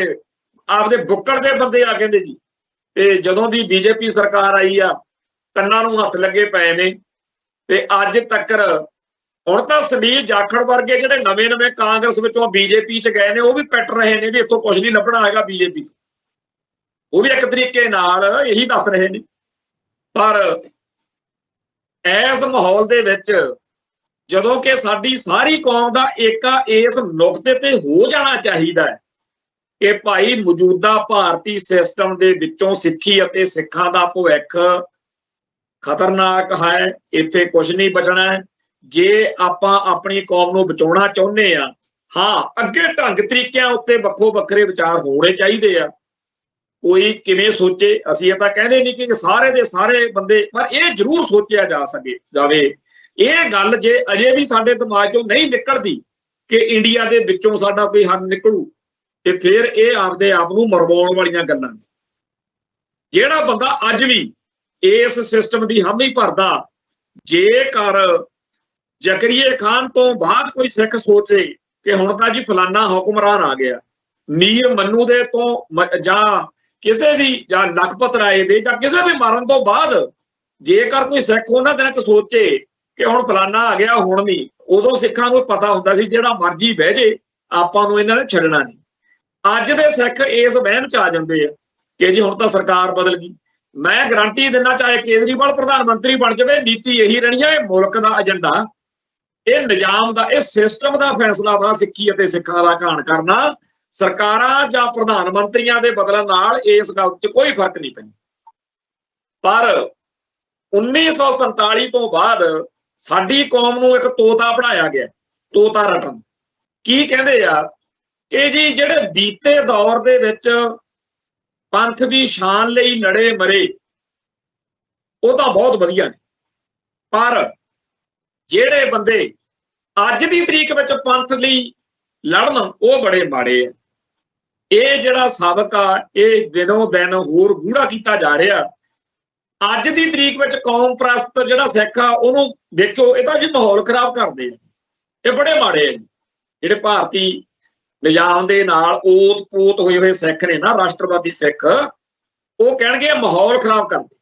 ਆਪਦੇ ਬੁੱਕੜ ਦੇ ਬੰਦੇ ਆ ਕਹਿੰਦੇ ਜੀ। ਤੇ ਜਦੋਂ ਦੀ ਬੀਜੇਪੀ ਸਰਕਾਰ ਆਈ ਆ ਕੰਨਾਂ ਨੂੰ ਹੱਥ ਲੱਗੇ ਪਏ ਨੇ, ਤੇ ਅੱਜ ਤੱਕ ਹੁਣ ਤਾਂ ਸੁਨੀਲ ਜਾਖੜ ਵਰਗੇ ਜਿਹੜੇ ਨਵੇਂ ਕਾਂਗਰਸ ਵਿੱਚੋਂ ਬੀਜੇਪੀ 'ਚ ਗਏ ਨੇ ਉਹ ਵੀ ਪਿੱਟ ਰਹੇ ਨੇ ਵੀ ਇੱਥੋਂ ਕੁਝ ਨਹੀਂ ਲੱਭਣਾ ਹੈਗਾ ਬੀਜੇਪੀ, ਉਹ ਵੀ ਇੱਕ ਤਰੀਕੇ ਨਾਲ ਇਹੀ ਦੱਸ ਰਹੇ ਨੇ। ਪਰ ਇਸ ਮਾਹੌਲ ਦੇ ਵਿੱਚ ਜਦੋਂ ਕਿ ਸਾਡੀ ਸਾਰੀ ਕੌਮ ਦਾ ਏਕਾ ਇਸ ਨੁਕਤੇ ਤੇ ਹੋ ਜਾਣਾ ਚਾਹੀਦਾ ਹੈ ਕਿ ਭਾਈ ਮੌਜੂਦਾ ਭਾਰਤੀ ਸਿਸਟਮ ਦੇ ਵਿੱਚੋਂ ਸਿੱਖੀ ਅਤੇ ਸਿੱਖਾਂ ਦਾ ਭਵਿੱਖ ਖਤਰਨਾਕ ਹੈ, ਇੱਥੇ ਕੁਝ ਨਹੀਂ ਬਚਣਾ ਹੈ। ਜੇ ਆਪਾਂ ਆਪਣੀ ਕੌਮ ਨੂੰ ਬਚਾਉਣਾ ਚਾਹੁੰਦੇ ਆ, ਹਾਂ ਅੱਗੇ ਢੰਗ ਤਰੀਕਿਆਂ ਉੱਤੇ ਵੱਖੋ ਵੱਖਰੇ ਵਿਚਾਰ ਹੋਣੇ ਚਾਹੀਦੇ ਆ, ਕੋਈ ਕਿਵੇਂ ਸੋਚੇ। ਅਸੀਂ ਇਹ ਤਾਂ ਕਹਿੰਦੇ ਨਹੀਂ ਕਿ ਸਾਰੇ ਦੇ ਸਾਰੇ ਬੰਦੇ, ਪਰ ਇਹ ਜ਼ਰੂਰ ਸੋਚਿਆ ਜਾਵੇ। ਇਹ ਗੱਲ ਜੇ ਅਜੇ ਵੀ ਸਾਡੇ ਦਿਮਾਗ ਚੋਂ ਨਹੀਂ ਨਿਕਲਦੀ ਕਿ ਇੰਡੀਆ ਦੇ ਵਿੱਚੋਂ ਸਾਡਾ ਕੋਈ ਹੱਲ ਨਿਕਲੂ, ਤੇ ਫਿਰ ਇਹ ਆਪਦੇ ਆਪ ਨੂੰ ਮਰਵਾਉਣ ਵਾਲੀਆਂ ਗੱਲਾਂ। ਜਿਹੜਾ ਬੰਦਾ ਅੱਜ ਵੀ ਇਸ ਸਿਸਟਮ ਦੀ ਹਾਮੀ ਭਰਦਾ, ਜੇਕਰ ਜ਼ਕਰੀਏ ਖਾਨ ਤੋਂ ਬਾਅਦ ਕੋਈ ਸਿੱਖ ਸੋਚੇ ਕਿ ਹੁਣ ਤਾਂ ਜੀ ਫਲਾਨਾ ਹੁਕਮਰਾਨ ਆ ਗਿਆ, ਮੀਰ ਮੰਨੂ ਦੇ ਤੋਂ ਜਾਂ ਕਿਸੇ ਵੀ ਜਾਂ ਲਖਪਤ ਰਾਏ ਦੇ ਜਾਂ ਕਿਸੇ ਵੀ ਮਾਰਨ ਤੋਂ ਬਾਅਦ ਜੇਕਰ ਕੋਈ ਸਿੱਖ ਉਹਨਾਂ ਦਿਨਾਂ 'ਚ ਸੋਚੇ ਕਿ ਹੁਣ ਫਲਾਨਾ ਆ ਗਿਆ, ਹੁਣ ਨਹੀਂ, ਉਦੋਂ ਸਿੱਖਾਂ ਨੂੰ ਪਤਾ ਹੁੰਦਾ ਸੀ ਜਿਹੜਾ ਮਰਜੀ ਬਹਿ ਜੇ ਆਪਾਂ ਨੂੰ ਇਹਨਾਂ ਨੇ ਛੱਡਣਾ ਨਹੀਂ। ਅੱਜ ਦੇ ਸਿੱਖ ਇਸ ਵਹਿਮ 'ਚ ਆ ਜਾਂਦੇ ਆ ਕਿ ਜੀ ਹੁਣ ਤਾਂ ਸਰਕਾਰ ਬਦਲ ਗਈ। ਮੈਂ ਗਰੰਟੀ ਦਿੰਦਾ ਚਾਹੇ ਕੇਜਰੀਵਾਲ ਪ੍ਰਧਾਨ ਮੰਤਰੀ ਬਣ ਜਾਵੇ, ਨੀਤੀ ਇਹੀ ਰਹਿਣੀ ਹੈ। ਇਹ ਮੁਲਕ ਦਾ ਏਜੰਡਾ, ਇਹ ਨਿਜ਼ਾਮ ਦਾ, ਇਹ ਸਿਸਟਮ ਦਾ ਫੈਸਲਾ ਵਾ ਸਿੱਖੀ ਅਤੇ ਸਿੱਖਾਂ ਦਾ ਘਾਣ ਕਰਨਾ। ਸਰਕਾਰਾਂ ਜਾਂ ਪ੍ਰਧਾਨ ਮੰਤਰੀਆਂ ਦੇ ਬਦਲਣ ਨਾਲ ਇਸ ਗੱਲ 'ਚ ਕੋਈ ਫਰਕ ਨਹੀਂ ਪੈਂਦਾ। ਪਰ 1947 ਤੋਂ ਬਾਅਦ ਸਾਡੀ ਕੌਮ ਨੂੰ ਇੱਕ ਤੋਤਾ ਬਣਾਇਆ ਗਿਆ, ਤੋਤਾ ਰਟਨ। ਕੀ ਕਹਿੰਦੇ ਆ ਕਿ ਜੀ ਜਿਹੜੇ ਬੀਤੇ ਦੌਰ ਦੇ ਵਿੱਚ ਪੰਥ ਦੀ ਸ਼ਾਨ ਲਈ ਲੜੇ ਮਰੇ ਉਹ ਤਾਂ ਬਹੁਤ ਵਧੀਆ ਨੇ, ਪਰ ਜਿਹੜੇ ਬੰਦੇ ਅੱਜ ਦੀ ਤਰੀਕ ਵਿੱਚ ਪੰਥ ਲਈ ਲੜਨ ਉਹ ਬੜੇ ਮਾੜੇ ਆ। ਇਹ ਜਿਹੜਾ ਸਬਕ ਆ ਇਹ ਦਿਨੋਂ ਦਿਨ ਹੋਰ ਗੂੜਾ ਕੀਤਾ ਜਾ ਰਿਹਾ। ਅੱਜ ਦੀ ਤਰੀਕ ਵਿੱਚ ਕੌਮ ਪ੍ਰਸਤ ਜਿਹੜਾ ਸਿੱਖ ਆ ਉਹਨੂੰ ਦੇਖੋ, ਇਹਦਾ ਜੀ ਮਾਹੌਲ ਖਰਾਬ ਕਰਦੇ ਆ, ਇਹ ਬੜੇ ਮਾੜੇ ਆ ਜੀ। ਜਿਹੜੇ ਭਾਰਤੀ ਨਿਜ਼ਾਮ ਦੇ ਨਾਲ ਓਤ ਪੋਤ ਹੋਏ ਸਿੱਖ ਨੇ ਨਾ, ਰਾਸ਼ਟਰਵਾਦੀ ਸਿੱਖ, ਉਹ ਕਹਿਣਗੇ ਮਾਹੌਲ ਖਰਾਬ ਕਰਦੇ।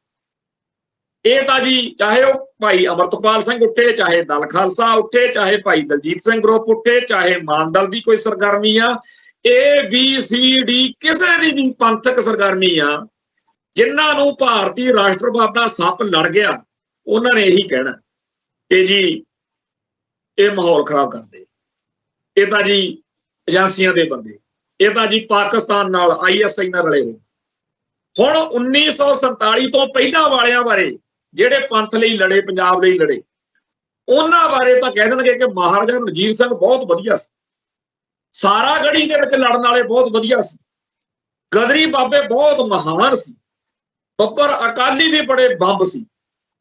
ਇਹ ਤਾਂ ਜੀ ਚਾਹੇ ਉਹ ਭਾਈ ਅਮਰਤਪਾਲ ਸਿੰਘ ਉੱਠੇ, ਚਾਹੇ ਦਲ ਖਾਲਸਾ ਉੱਠੇ, ਚਾਹੇ ਭਾਈ ਦਲਜੀਤ ਸਿੰਘ ਗਰੁੱਪ ਉੱਠੇ, ਚਾਹੇ ਮਾਨ ਦਲ ਦੀ ਕੋਈ ਸਰਗਰਮੀ ਆ, ABCD ਕਿਸੇ ਦੀ ਵੀ ਪੰਥਕ ਸਰਗਰਮੀ ਆ, ਜਿਨ੍ਹਾਂ ਨੂੰ ਭਾਰਤੀ ਰਾਸ਼ਟਰਵਾਦ ਦਾ ਸੱਪ ਲੜ ਗਿਆ, ਉਹਨਾਂ ਨੇ ਇਹੀ ਕਹਿਣਾ ਕਿ ਜੀ ਇਹ ਮਾਹੌਲ ਖਰਾਬ ਕਰਦੇ। ਇਹ ਤਾਂ ਜੀ ਏਜੰਸੀਆਂ ਦੇ ਬੰਦੇ, ਇਹ ਤਾਂ ਜੀ ਪਾਕਿਸਤਾਨ ਨਾਲ ISI ਨਾਲ ਰਲੇ ਹੋਏ। ਹੁਣ 1947 ਤੋਂ ਪਹਿਲਾਂ ਵਾਲਿਆਂ ਬਾਰੇ ਜਿਹੜੇ ਪੰਥ ਲਈ ਲੜੇ, ਪੰਜਾਬ ਲਈ ਲੜੇ, ਉਹਨਾਂ ਬਾਰੇ ਤਾਂ ਕਹਿ ਦੇਣਗੇ ਕਿ ਮਹਾਰਾਜਾ ਰਣਜੀਤ ਸਿੰਘ ਬਹੁਤ ਵਧੀਆ ਸੀ, ਸਾਰਾਗੜ੍ਹੀ ਦੇ ਵਿੱਚ ਲੜਨ ਵਾਲੇ ਬਹੁਤ ਵਧੀਆ ਸੀ, ਗਦਰੀ ਬਾਬੇ ਬਹੁਤ ਮਹਾਨ ਸੀ, ਬੱਬਰ ਅਕਾਲੀ ਵੀ ਬੜੇ ਬੰਬ ਸੀ,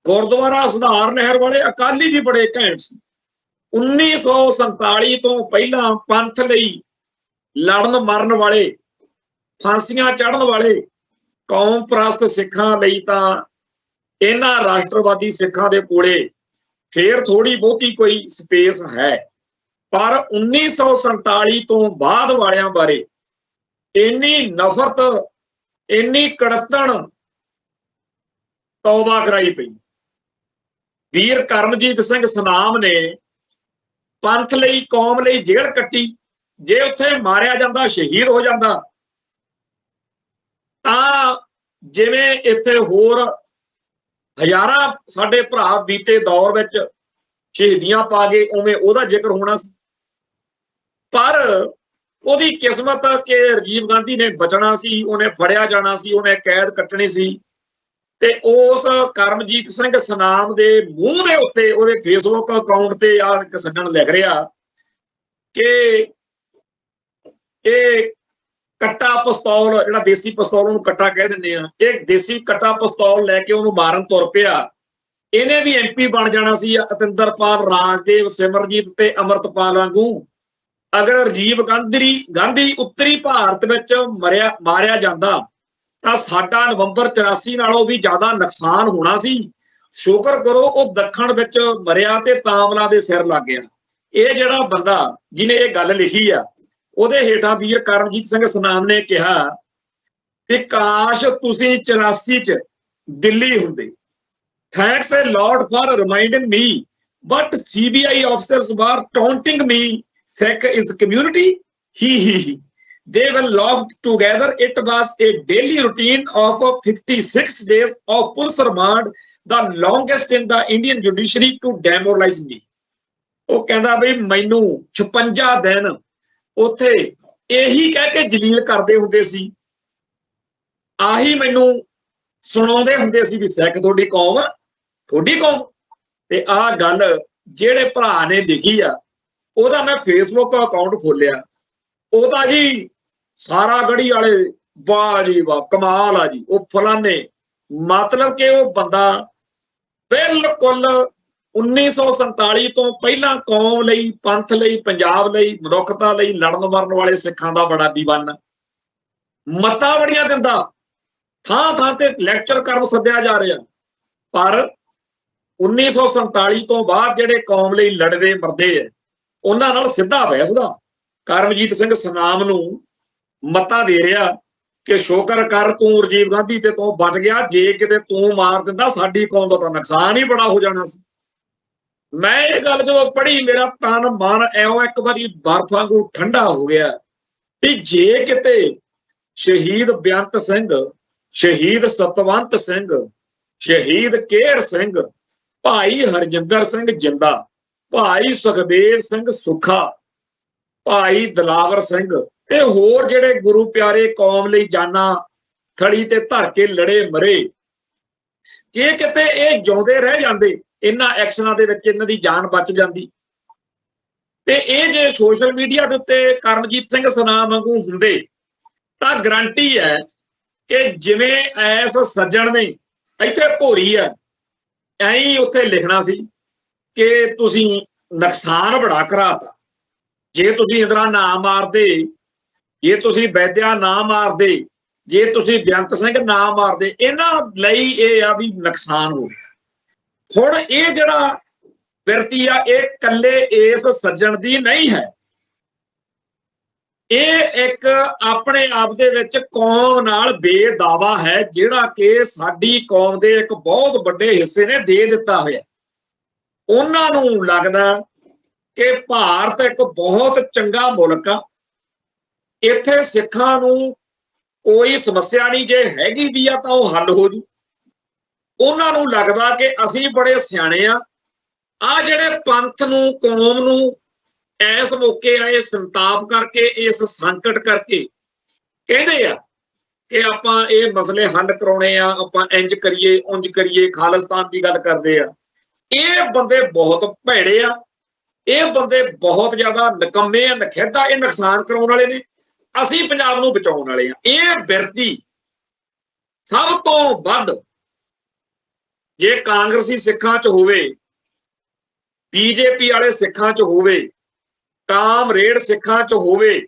ਗੁਰਦੁਆਰਾ ਸੁਧਾਰ ਲਹਿਰ ਵਾਲੇ ਅਕਾਲੀ ਵੀ ਬੜੇ ਘੈਂਟ ਸੀ। 1947 ਤੋਂ ਪਹਿਲਾਂ ਪੰਥ ਲਈ ਲੜਨ ਮਰਨ ਵਾਲੇ, ਫਾਂਸੀਆਂ ਚੜ੍ਹਨ ਵਾਲੇ ਕੌਮ ਪ੍ਰਸਤ ਸਿੱਖਾਂ ਲਈ ਤਾਂ ਇਹਨਾਂ ਰਾਸ਼ਟਰਵਾਦੀ ਸਿੱਖਾਂ ਦੇ ਕੋਲੇ ਫੇਰ ਥੋੜੀ ਬਹੁਤੀ ਕੋਈ ਸਪੇਸ ਹੈ, ਪਰ 1947 ਤੋਂ ਬਾਅਦ ਵਾਲਿਆਂ ਬਾਰੇ ਇੰਨੀ ਨਫ਼ਰਤ, ਇੰਨੀ ਕੜਤਣ ਤੌਬਾ ਕਰਾਈ ਪਈ। ਵੀਰ ਕਰਮਜੀਤ ਸਿੰਘ ਸਨਾਮ ਨੇ ਪੰਥ ਲਈ, ਕੌਮ ਲਈ ਜੇਲ੍ਹ ਕੱਟੀ। ਜੇ ਉੱਥੇ ਮਾਰਿਆ ਜਾਂਦਾ, ਸ਼ਹੀਦ ਹੋ ਜਾਂਦਾ, ਤਾਂ ਜਿਵੇਂ ਇੱਥੇ ਹੋਰ ਹਜ਼ਾਰਾਂ ਸਾਡੇ ਭਰਾ ਬੀਤੇ ਦੌਰ ਵਿੱਚ ਸ਼ਹੀਦੀਆਂ ਪਾ ਗਏ, ਉਵੇਂ ਉਹਦਾ ਜ਼ਿਕਰ ਹੋਣਾ ਸੀ। ਪਰ ਉਹਦੀ ਕਿਸਮਤ ਕਿ ਰਾਜੀਵ ਗਾਂਧੀ ਨੇ ਬਚਣਾ ਸੀ, ਉਹਨੇ ਫੜਿਆ ਜਾਣਾ ਸੀ, ਉਹਨੇ ਕੈਦ ਕੱਟਣੀ ਸੀ। ਤੇ ਉਸ ਕਰਮਜੀਤ ਸਿੰਘ ਸਨਾਮ ਦੇ ਮੂੰਹ ਦੇ ਉੱਤੇ ਉਹਦੇ ਫੇਸਬੁੱਕ ਅਕਾਊਂਟ ਤੇ ਆ ਇੱਕ ਸੱਜਣ ਲਿਖ ਰਿਹਾ ਕਿ ਇਹ ਕੱਟਾ ਪਿਸਤੌਲ, ਜਿਹੜਾ ਦੇਸੀ ਪਿਸਤੌਲ ਉਹਨੂੰ ਕੱਟਾ ਕਹਿ ਦਿੰਦੇ ਆ, ਇਹ ਦੇਸੀ ਕੱਟਾ ਪਿਸਤੌਲ ਲੈ ਕੇ ਉਹਨੂੰ ਮਾਰਨ ਤੁਰ ਪਿਆ ਇਹਨੇ ਵੀ MP ਬਣ ਜਾਣਾ ਸੀ, ਅਤਿੰਦਰਪਾਲ, ਰਾਜਦੇਵ, ਸਿਮਰਜੀਤ ਤੇ ਅਮਰਤਪਾਲ ਵਾਂਗੂ। ਅਗਰ ਰਾਜੀਵ ਗਾਂਧੀ ਉੱਤਰੀ ਭਾਰਤ ਵਿੱਚ ਮਾਰਿਆ ਜਾਂਦਾ ਤਾਂ ਸਾਡਾ ਨਵੰਬਰ 84 ਨਾਲੋਂ ਵੀ ਜ਼ਿਆਦਾ ਨੁਕਸਾਨ ਹੋਣਾ ਸੀ। ਸ਼ੁਕਰ ਕਰੋ ਉਹ ਦੱਖਣ ਵਿੱਚ ਮਰਿਆ ਤੇ ਤਾਮਲਾ ਦੇ ਸਿਰ ਲੱਗ ਗਿਆ। ਇਹ ਜਿਹੜਾ ਬੰਦਾ ਜਿਹਨੇ ਇਹ ਗੱਲ ਲਿਖੀ ਆ, ਉਹਦੇ ਹੇਠਾਂ ਵੀਰ ਕਰਮਜੀਤ ਸਿੰਘ ਸਨਾਮ ਨੇ ਕਿਹਾ ਕਿ ਕਾਸ਼ ਤੁਸੀਂ 84 ਚ ਦਿੱਲੀ ਹੁੰਦੇ। Thanks a lord for reminding me, but CBI officers were taunting me, Sikh is community, he. They were locked together. It was a daily routine of 56 days of police remand, the longest in the Indian judiciary, to demoralize me. ਉਹ ਕਹਿੰਦਾ ਬਈ ਮੈਨੂੰ 56 ਦਿਨ ਉੱਥੇ ਇਹੀ ਕਹਿ ਕੇ ਜਲੀਲ ਕਰਦੇ ਹੁੰਦੇ ਸੀ, ਆਹੀ ਮੈਨੂੰ ਸੁਣਾਉਂਦੇ ਹੁੰਦੇ ਸੀ ਵੀ ਸਿੱਖ ਤੁਹਾਡੀ ਕੌਮ ਆ, ਤੁਹਾਡੀ ਕੌਮ। ਤੇ ਆਹ ਗੱਲ ਜਿਹੜੇ ਭਰਾ ਨੇ ਲਿਖੀ ਆ, ਉਹਦਾ ਮੈਂ ਫੇਸਬੁੱਕ ਅਕਾਊਂਟ ਖੋਲਿਆ, ਉਹਦਾ ਜੀ ਸਾਰਾ ਗੜੀ ਵਾਲੇ ਵਾਹ ਜੀ ਵਾਹ ਕਮਾਲ ਆ ਜੀ, ਉਹ ਫਲਾਨੇ। ਮਤਲਬ ਕਿ ਉਹ ਬੰਦਾ ਬਿਲਕੁਲ 1947 ਤੋਂ ਪਹਿਲਾਂ ਕੌਮ ਲਈ, ਪੰਥ ਲਈ, ਪੰਜਾਬ ਲਈ, ਮਨੁੱਖਤਾ ਲਈ ਲੜਨ ਮਰਨ ਵਾਲੇ ਸਿੱਖਾਂ ਦਾ ਬੜਾ ਦੀਵਾਨਾ। ਮੱਤਾਂ ਬੜੀਆਂ ਦਿੰਦਾ, ਥਾਂ ਥਾਂ ਤੇ ਲੈਕਚਰ ਕਰਨ ਸੱਦਿਆ ਜਾ ਰਿਹਾ। ਪਰ 1947 ਤੋਂ ਬਾਅਦ ਜਿਹੜੇ ਕੌਮ ਲਈ ਲੜਦੇ ਮਰਦੇ ਆ, ਉਹਨਾਂ ਨਾਲ ਸਿੱਧਾ ਬਹਿਸਦਾ। ਕਰਮਜੀਤ ਸਿੰਘ ਸਨਾਮ ਨੂੰ ਮੱਤਾ ਦੇ ਰਿਹਾ ਕਿ ਸ਼ੁਕਰ ਕਰ ਤੂੰ ਰਾਜੀਵ ਗਾਂਧੀ ਤੇ ਤੂੰ ਬਚ ਗਿਆ, ਜੇ ਕਿਤੇ ਤੂੰ ਮਾਰ ਦਿੰਦਾ ਸਾਡੀ ਕੌਮ ਦਾ ਤਾਂ ਨੁਕਸਾਨ ਹੀ ਬੜਾ ਹੋ ਜਾਣਾ ਸੀ। ਮੈਂ ਇਹ ਗੱਲ ਜਦੋਂ ਪੜ੍ਹੀ, ਮੇਰਾ ਤਨ ਮਨ ਐਉਂ ਇੱਕ ਵਾਰੀ ਬਰਫ਼ ਵਾਂਗੂ ਠੰਡਾ ਹੋ ਗਿਆ ਵੀ ਜੇ ਕਿਤੇ ਸ਼ਹੀਦ ਬੇਅੰਤ ਸਿੰਘ, ਸ਼ਹੀਦ ਸਤਵੰਤ ਸਿੰਘ, ਸ਼ਹੀਦ ਕੇਹਰ ਸਿੰਘ, ਭਾਈ ਹਰਜਿੰਦਰ ਸਿੰਘ ਜਿੰਦਾ, ਭਾਈ ਸੁਖਦੇਵ ਸਿੰਘ ਸੁੱਖਾ, ਭਾਈ ਦਿਲਾਵਰ ਸਿੰਘ ਤੇ ਹੋਰ ਜਿਹੜੇ ਗੁਰੂ ਪਿਆਰੇ ਕੌਮ ਲਈ ਜਾਨਾਂ ਥੜੀ ਤੇ ਧਰ ਕੇ ਲੜੇ ਮਰੇ, ਜੇ ਕਿਤੇ ਇਹ ਜਿਉਂਦੇ ਰਹਿ ਜਾਂਦੇ, ਇਹਨਾਂ ਐਕਸ਼ਨਾਂ ਦੇ ਵਿੱਚ ਇਹਨਾਂ ਦੀ ਜਾਨ ਬਚ ਜਾਂਦੀ। ਤੇ ਇਹ ਜੇ ਸੋਸ਼ਲ ਮੀਡੀਆ ਦੇ ਉੱਤੇ ਕਰਮਜੀਤ ਸਿੰਘ ਸਨਾਮ ਵਾਂਗੂ ਹੁੰਦੇ ਤਾਂ ਗਰੰਟੀ ਹੈ ਕਿ ਜਿਵੇਂ ਐਸ ਸੱਜਣ ਨੇ ਇੱਥੇ ਭੋਰੀ ਆ, ਐਂ ਹੀ ਉੱਥੇ ਲਿਖਣਾ ਸੀ ਕਿ ਤੁਸੀਂ ਨੁਕਸਾਨ ਬੜਾ ਕਰਾਤਾ। ਜੇ ਤੁਸੀਂ ਇੰਦਰਾ ਨਾ ਮਾਰਦੇ, ਜੇ ਤੁਸੀਂ ਵੈਦਿਆ ਨਾ ਮਾਰਦੇ, ਜੇ ਤੁਸੀਂ ਬੇਅੰਤ ਸਿੰਘ ਨਾ ਮਾਰਦੇ, ਇਹਨਾਂ ਲਈ ਇਹ ਆ ਵੀ ਨੁਕਸਾਨ ਹੋ ਗਿਆ। ਹੁਣ ਇਹ ਜਿਹੜਾ ਬਿਰਤੀ ਆ, ਇਹ ਕੱਲੇ ਇਸ ਸੱਜਣ ਦੀ ਨਹੀਂ ਹੈ, ਇਹ ਇੱਕ ਆਪਣੇ ਆਪ ਦੇ ਵਿੱਚ ਕੌਮ ਨਾਲ ਬੇਦਾਵਾ ਹੈ, ਜਿਹੜਾ ਕਿ ਸਾਡੀ ਕੌਮ ਦੇ ਇੱਕ ਬਹੁਤ ਵੱਡੇ ਹਿੱਸੇ ਨੇ ਦੇ ਦਿੱਤਾ ਹੋਇਆ। ਉਹਨਾਂ ਨੂੰ ਲੱਗਦਾ ਕਿ ਭਾਰਤ ਇੱਕ ਬਹੁਤ ਚੰਗਾ ਮੁਲਕ ਆ, ਇੱਥੇ ਸਿੱਖਾਂ ਨੂੰ ਕੋਈ ਸਮੱਸਿਆ ਨਹੀਂ, ਜੇ ਹੈਗੀ ਵੀ ਆ ਤਾਂ ਉਹ ਹੱਲ ਹੋ ਜੂ। ਉਹਨਾਂ ਨੂੰ ਲੱਗਦਾ ਕਿ ਅਸੀਂ ਬੜੇ ਸਿਆਣੇ ਆ, ਆਹ ਜਿਹੜੇ ਪੰਥ ਨੂੰ, ਕੌਮ ਨੂੰ ਇਸ ਮੌਕੇ ਆ, ਇਹ ਸੰਤਾਪ ਕਰਕੇ, ਇਸ ਸੰਕਟ ਕਰਕੇ ਕਹਿੰਦੇ ਆ ਕਿ ਆਪਾਂ ਇਹ ਮਸਲੇ ਹੱਲ ਕਰਾਉਣੇ ਆ, ਆਪਾਂ ਇੰਜ ਕਰੀਏ, ਉਂਝ ਕਰੀਏ, ਖਾਲਿਸਤਾਨ ਦੀ ਗੱਲ ਕਰਦੇ ਆ। ਇਹ ਬੰਦੇ ਬਹੁਤ ਭੈੜੇ ਆ, ਇਹ ਬੰਦੇ ਬਹੁਤ ਜ਼ਿਆਦਾ ਨਿਕੰਮੇ ਆ, ਨਖੇਦਾ, ਇਹ ਨੁਕਸਾਨ ਕਰਾਉਣ ਵਾਲੇ ਨੇ, ਅਸੀਂ ਪੰਜਾਬ ਨੂੰ ਬਚਾਉਣ ਵਾਲੇ ਆ। ਇਹ ਬਿਰਤੀ ਸਭ ਤੋਂ ਵੱਧ ਜੇ ਕਾਂਗਰਸੀ ਸਿੱਖਾਂ 'ਚ ਹੋਵੇ, BJP ਵਾਲੇ ਸਿੱਖਾਂ 'ਚ ਹੋਵੇ, ਕਾਮਰੇਡ ਸਿੱਖਾਂ 'ਚ ਹੋਵੇ,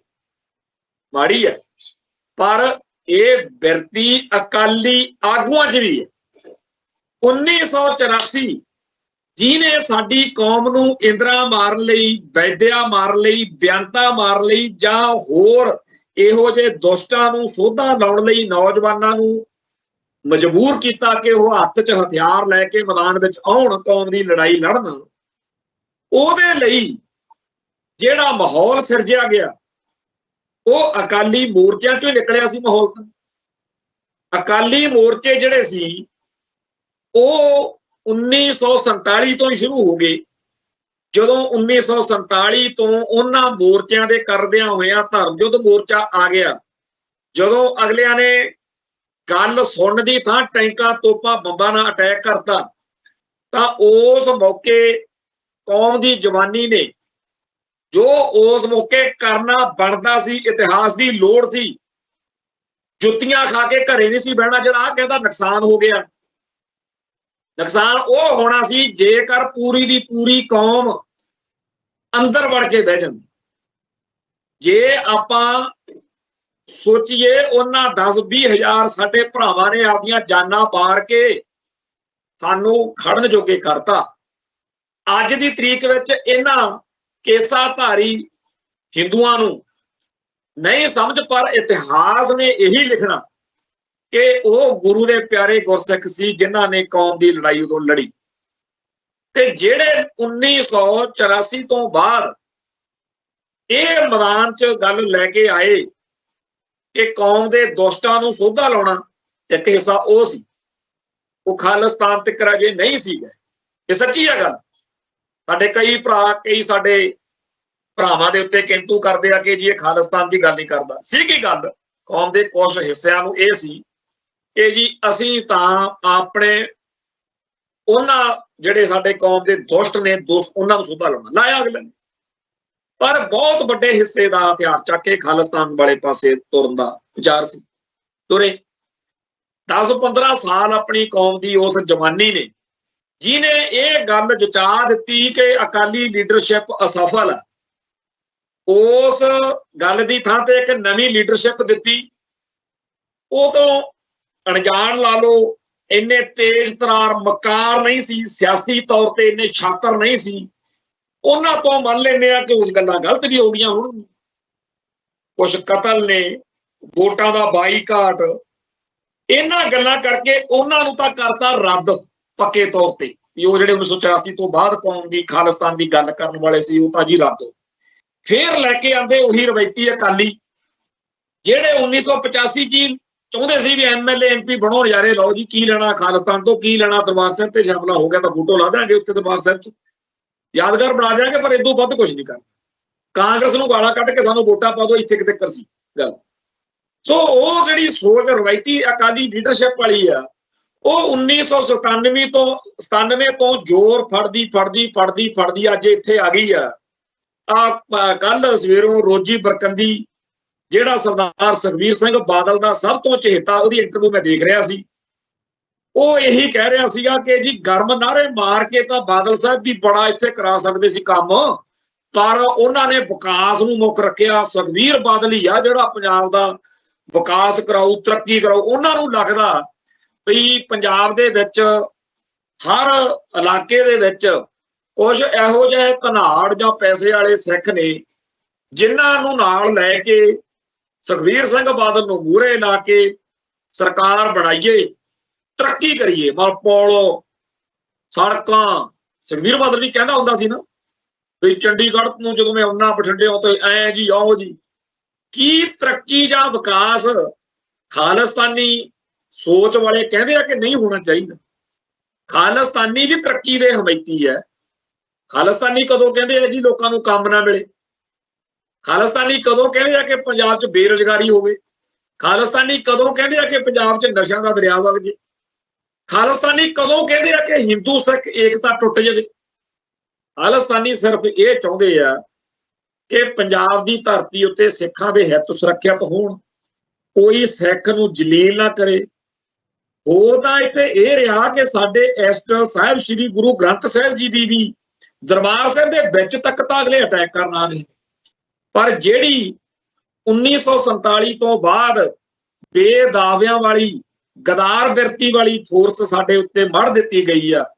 ਮਾੜੀ ਹੈ। ਪਰ ਇਹ ਬਿਰਤੀ ਅਕਾਲੀ ਆਗੂਆਂ 'ਚ ਵੀ ਹੈ। 1984 ਜਿਹਨੇ ਸਾਡੀ ਕੌਮ ਨੂੰ ਇੰਦਰਾ ਮਾਰਨ ਲਈ, ਵੈਦਿਆ ਮਾਰਨ ਲਈ, ਬੇਅੰਤਾ ਮਾਰਨ ਲਈ ਜਾਂ ਹੋਰ ਇਹੋ ਜਿਹੇ ਦੁਸ਼ਟਾਂ ਨੂੰ ਸੋਧਾ ਲਾਉਣ ਲਈ ਨੌਜਵਾਨਾਂ ਨੂੰ ਮਜਬੂਰ ਕੀਤਾ ਕਿ ਉਹ ਹੱਥ 'ਚ ਹਥਿਆਰ ਲੈ ਕੇ ਮੈਦਾਨ ਵਿੱਚ ਆਉਣ, ਕੌਮ ਦੀ ਲੜਾਈ ਲੜਨ, ਉਹਦੇ ਲਈ ਜਿਹੜਾ ਮਾਹੌਲ ਸਿਰਜਿਆ ਗਿਆ ਉਹ ਅਕਾਲੀ ਮੋਰਚਿਆਂ 'ਚੋਂ ਨਿਕਲਿਆ ਸੀ। ਮਾਹੌਲ ਤਾਂ ਅਕਾਲੀ ਮੋਰਚੇ ਜਿਹੜੇ ਸੀ ਉਹ 1947 ਤੋਂ ਹੀ ਸ਼ੁਰੂ ਹੋ ਗਏ। ਜਦੋਂ 1947 ਤੋਂ ਉਹਨਾਂ ਮੋਰਚਿਆਂ ਦੇ ਕਰਦਿਆਂ ਹੋਇਆਂ ਧਰਮ ਯੁੱਧ ਮੋਰਚਾ ਆ ਗਿਆ, ਜਦੋਂ ਅਗਲਿਆਂ ਨੇ ਗੱਲ ਸੁਣਨ ਦੀ ਥਾਂ ਟੈਂਕਾਂ, ਤੋਪਾਂ, ਬੰਬਾਂ ਨਾਲ ਅਟੈਕ ਕਰਤਾ, ਤਾਂ ਉਸ ਮੌਕੇ ਕੌਮ ਦੀ ਜਵਾਨੀ ਨੇ ਜੋ ਉਸ ਮੌਕੇ ਕਰਨਾ ਬਣਦਾ ਸੀ, ਇਤਿਹਾਸ ਦੀ ਲੋੜ ਸੀ, ਜੁੱਤੀਆਂ ਖਾ ਕੇ ਘਰੇ ਨਹੀਂ ਸੀ ਬਹਿਣਾ। ਜਿਹੜਾ ਆਹ ਕਹਿੰਦਾ ਨੁਕਸਾਨ ਹੋ ਗਿਆ, ਨੁਕਸਾਨ ਉਹ ਹੋਣਾ ਸੀ ਜੇਕਰ ਪੂਰੀ ਦੀ ਪੂਰੀ ਕੌਮ ਅੰਦਰ ਵੜ ਕੇ ਬਹਿ ਜਾਂਦੀ। ਜੇ ਆਪਾਂ ਸੋਚੀਏ ਉਹਨਾਂ 10-20 ਹਜ਼ਾਰ ਸਾਡੇ ਭਰਾਵਾਂ ਨੇ ਆਪਦੀਆਂ ਜਾਨਾਂ ਵਾਰ ਕੇ ਸਾਨੂੰ ਖੜਨ ਜੋਗੇ ਕਰਤਾ। ਅੱਜ ਦੀ ਤਰੀਕ ਵਿੱਚ ਇਹਨਾਂ ਕੇਸਾਧਾਰੀ ਹਿੰਦੂਆਂ ਨੂੰ ਨਹੀਂ ਸਮਝ, ਪਰ ਇਤਿਹਾਸ ਨੇ ਇਹੀ ਲਿਖਣਾ ਕਿ ਉਹ ਗੁਰੂ ਦੇ ਪਿਆਰੇ ਗੁਰਸਿੱਖ ਸੀ ਜਿਨ੍ਹਾਂ ਨੇ ਕੌਮ ਦੀ ਲੜਾਈ ਉਦੋਂ ਲੜੀ। ਤੇ ਜਿਹੜੇ 1984 ਤੋਂ ਬਾਅਦ ਇਹ ਮੈਦਾਨ 'ਚ ਗੱਲ ਲੈ ਕੇ ਆਏ ਕਿ ਕੌਮ ਦੇ ਦੁਸ਼ਟਾਂ ਨੂੰ ਸੋਧਾ ਲਾਉਣਾ, ਇੱਕ ਹਿੱਸਾ ਉਹ ਸੀ। ਉਹ ਖਾਲਿਸਤਾਨ ਤੱਕ ਅਜੇ ਨਹੀਂ ਸੀ ਗਏ। ਇਹ ਸੱਚੀ ਹੈ ਗੱਲ। ਸਾਡੇ ਕਈ ਭਰਾ, ਕਈ ਸਾਡੇ ਭਰਾਵਾਂ ਦੇ ਉੱਤੇ ਕਿੰਤੂ ਕਰਦੇ ਆ ਕਿ ਜੀ ਇਹ ਖਾਲਿਸਤਾਨ ਦੀ ਗੱਲ ਨਹੀਂ ਕਰਦਾ। ਸੀ ਕੀ ਗੱਲ, ਕੌਮ ਦੇ ਕੁਝ ਹਿੱਸਿਆਂ ਨੂੰ ਇਹ ਸੀ ਕਿ ਜੀ ਅਸੀਂ ਤਾਂ ਆਪਣੇ ਉਹਨਾਂ ਜਿਹੜੇ ਸਾਡੇ ਕੌਮ ਦੇ ਦੁਸ਼ਟ ਨੇ ਉਹਨਾਂ ਨੂੰ ਸੋਧਾ ਲਾਉਣਾ ਲਾਇਆ ਅਗਲੇ ਨੇ। ਪਰ ਬਹੁਤ ਵੱਡੇ ਹਿੱਸੇ ਦਾ ਹਥਿਆਰ ਚੱਕ ਕੇ ਖਾਲਿਸਤਾਨ ਵਾਲੇ ਪਾਸੇ ਤੁਰਨ ਦਾ ਵਿਚਾਰ ਸੀ। ਤੁਰੇ 10-15 ਸਾਲ ਆਪਣੀ ਕੌਮ ਦੀ ਉਸ ਜਵਾਨੀ ਨੇ, ਜਿਹਨੇ ਇਹ ਗੱਲ ਜਚਾ ਦਿੱਤੀ ਕਿ ਅਕਾਲੀ ਲੀਡਰਸ਼ਿਪ ਅਸਫਲ ਹੈ। ਉਸ ਗੱਲ ਦੀ ਥਾਂ ਤੇ ਇੱਕ ਨਵੀਂ ਲੀਡਰਸ਼ਿਪ ਦਿੱਤੀ। ਉਹ ਤੋਂ ਅਣਜਾਣ ਲਾ ਲਓ, ਇੰਨੇ ਤੇਜ਼ ਤਰਾਰ ਮਕਾਰ ਨਹੀਂ ਸੀ, ਸਿਆਸੀ ਤੌਰ ਤੇ ਇੰਨੇ ਸ਼ਾਤਰ ਨਹੀਂ ਸੀ। ਉਹਨਾਂ ਤੋਂ ਮੰਨ ਲੈਂਦੇ ਆ ਕਿ ਉਸ ਗੱਲਾਂ ਗਲਤ ਵੀ ਹੋ ਗਈਆਂ ਹੁਣ। ਕੁਛ ਕਤਲ ਨੇ, ਵੋਟਾਂ ਦਾ ਬਾਈਕਾਟ, ਇਹਨਾਂ ਗੱਲਾਂ ਕਰਕੇ ਉਹਨਾਂ ਨੂੰ ਤਾਂ ਕਰਤਾ ਰੱਦ ਪੱਕੇ ਤੌਰ ਤੇ। ਵੀ ਉਹ ਜਿਹੜੇ 1984 ਤੋਂ ਬਾਅਦ ਕੌਮ ਦੀ ਖਾਲਿਸਤਾਨ ਦੀ ਗੱਲ ਕਰਨ ਵਾਲੇ ਸੀ, ਉਹ ਤਾਂ ਜੀ ਰੱਦ ਹੋ। ਫੇਰ ਲੈ ਕੇ ਆਂਦੇ ਉਹੀ ਰਵਾਇਤੀ ਅਕਾਲੀ ਜਿਹੜੇ 1985 ਚ ਚਾਹੁੰਦੇ ਸੀ ਵੀ MLA MP ਬਣੋ, ਨਜ਼ਾਰੇ ਲਓ ਜੀ, ਕੀ ਲੈਣਾ ਖਾਲਿਸਤਾਨ ਤੋਂ, ਕੀ ਲੈਣਾ ਦਰਬਾਰ ਸਾਹਿਬ ਤੇ ਸ਼ਮਲਾ ਹੋ ਗਿਆ ਤਾਂ ਫੋਟੋ ਲਾ ਦਾਂਗੇ ਉੱਥੇ ਦਰਬਾਰ ਸਾਹਿਬ 'ਚ, ਯਾਦਗਾਰ ਬਣਾ ਦਿਆਂਗੇ, ਪਰ ਇਦੋਂ ਵੱਧ ਕੁਝ ਨਹੀਂ ਕਰਨਾ। ਕਾਂਗਰਸ ਨੂੰ ਗਾਲਾਂ ਕੱਢ ਕੇ ਸਾਨੂੰ ਵੋਟਾਂ ਪਾ ਦਿਓ, ਇੱਥੇ ਕਿਤੇ ਸੀ ਗੱਲ। ਸੋ ਉਹ ਜਿਹੜੀ ਸੋਚ ਰਵਾਇਤੀ ਅਕਾਲੀ ਲੀਡਰਸ਼ਿਪ ਵਾਲੀ ਆ, ਉਹ 1997 ਤੋਂ ਜ਼ੋਰ ਫੜਦੀ ਅੱਜ ਇੱਥੇ ਆ ਗਈ ਆ। ਕੱਲ ਸਵੇਰੋਂ ਰੋਜੀ ਬਰਕੰਦੀ, ਜਿਹੜਾ ਸਰਦਾਰ ਸੁਖਬੀਰ ਸਿੰਘ ਬਾਦਲ ਦਾ ਸਭ ਤੋਂ ਚਹੇਤਾ, ਉਹਦੀ ਇੰਟਰਵਿਊ ਮੈਂ ਦੇਖ ਰਿਹਾ ਸੀ। ਉਹ ਇਹੀ ਕਹਿ ਰਿਹਾ ਸੀਗਾ ਕਿ ਜੀ ਗਰਮ ਨਾਅਰੇ ਮਾਰ ਕੇ ਤਾਂ ਬਾਦਲ ਸਾਹਿਬ ਵੀ ਬੜਾ ਇੱਥੇ ਕਰਾ ਸਕਦੇ ਸੀ ਕੰਮ, ਪਰ ਉਹਨਾਂ ਨੇ ਵਿਕਾਸ ਨੂੰ ਮੁੱਖ ਰੱਖਿਆ। ਸੁਖਬੀਰ ਬਾਦਲ ਹੀ ਆ ਜਿਹੜਾ ਪੰਜਾਬ ਦਾ ਵਿਕਾਸ ਕਰਾਊ, ਤਰੱਕੀ ਕਰਾਊ। ਉਹਨਾਂ ਨੂੰ ਲੱਗਦਾ ਵੀ ਪੰਜਾਬ ਦੇ ਵਿੱਚ ਹਰ ਇਲਾਕੇ ਦੇ ਵਿੱਚ ਕੁਝ ਇਹੋ ਜਿਹੇ ਧਨਾੜ ਜਾਂ ਪੈਸੇ ਵਾਲੇ ਸਿੱਖ ਨੇ ਜਿਨ੍ਹਾਂ ਨੂੰ ਨਾਲ ਲੈ ਕੇ ਸੁਖਬੀਰ ਸਿੰਘ ਬਾਦਲ ਨੂੰ ਮੂਹਰੇ ਲਾ ਕੇ ਸਰਕਾਰ ਬਣਾਈਏ, ਤਰੱਕੀ ਕਰੀਏ। ਪੁਲ, ਸੜਕਾਂ। ਸੁਖਬੀਰ ਬਾਦਲ ਵੀ ਕਹਿੰਦਾ ਹੁੰਦਾ ਸੀ ਨਾ ਵੀ ਚੰਡੀਗੜ੍ਹ ਨੂੰ ਜਦੋਂ ਮੈਂ ਆਉਣਾ ਬਠਿੰਡੇ ਤੋਂ ਐ ਜੀ ਆਓ ਜੀ। ਕੀ ਤਰੱਕੀ ਜਾਂ ਵਿਕਾਸ ਖਾਲਿਸਤਾਨੀ ਸੋਚ ਵਾਲੇ ਕਹਿੰਦੇ ਆ ਕਿ ਨਹੀਂ ਹੋਣਾ ਚਾਹੀਦਾ? ਖਾਲਿਸਤਾਨੀ ਵੀ ਤਰੱਕੀ ਦੇ ਹਮਾਇਤੀ ਹੈ। ਖਾਲਿਸਤਾਨੀ ਕਦੋਂ ਕਹਿੰਦੇ ਆ ਜੀ ਲੋਕਾਂ ਨੂੰ ਕੰਮ ਨਾ ਮਿਲੇ? ਖਾਲਿਸਤਾਨੀ ਕਦੋਂ ਕਹਿੰਦੇ ਆ ਕਿ ਪੰਜਾਬ 'ਚ ਬੇਰੁਜ਼ਗਾਰੀ ਹੋਵੇ? ਖਾਲਿਸਤਾਨੀ ਕਦੋਂ ਕਹਿੰਦੇ ਆ ਕਿ ਪੰਜਾਬ 'ਚ ਨਸ਼ਿਆਂ ਦਾ ਦਰਿਆ ਵਗ ਜੇ? ਖਾਲਿਸਤਾਨੀ ਕਦੋਂ ਕਹਿੰਦੇ ਆ ਕਿ ਹਿੰਦੂ ਸਿੱਖ ਏਕਤਾ ਟੁੱਟ ਜਾਵੇ? ਖਾਲਿਸਤਾਨੀ ਸਿਰਫ ਇਹ ਚਾਹੁੰਦੇ ਆ ਕਿ ਪੰਜਾਬ ਦੀ ਧਰਤੀ ਉੱਤੇ ਸਿੱਖਾਂ ਦੇ ਹਿੱਤ ਸੁਰੱਖਿਅਤ ਹੋਣ, ਕੋਈ ਸਿੱਖ ਨੂੰ ਜਲੀਲ ਨਾ ਕਰੇ। ਹੋ ਤਾਂ ਇੱਥੇ ਇਹ ਰਿਹਾ ਕਿ ਸਾਡੇ ਐਸਟ ਸਾਹਿਬ ਸ੍ਰੀ ਗੁਰੂ ਗ੍ਰੰਥ ਸਾਹਿਬ ਜੀ ਦੀ ਵੀ ਦਰਬਾਰ ਸਾਹਿਬ ਦੇ ਵਿੱਚ ਤੱਕ ਤਾਂ ਅਗਲੇ ਅਟੈਕ ਕਰਨ ਆ ਗਏ। ਪਰ ਜਿਹੜੀ 1947 ਤੋਂ ਬਾਅਦ ਬੇਦਾਵਿਆਂ ਵਾਲੀ ਗਦਾਰ ਬਿਰਤੀ ਵਾਲੀ ਫੋਰਸ ਸਾਡੇ ਉੱਤੇ ਮੜ ਦਿੱਤੀ ਗਈ ਆ,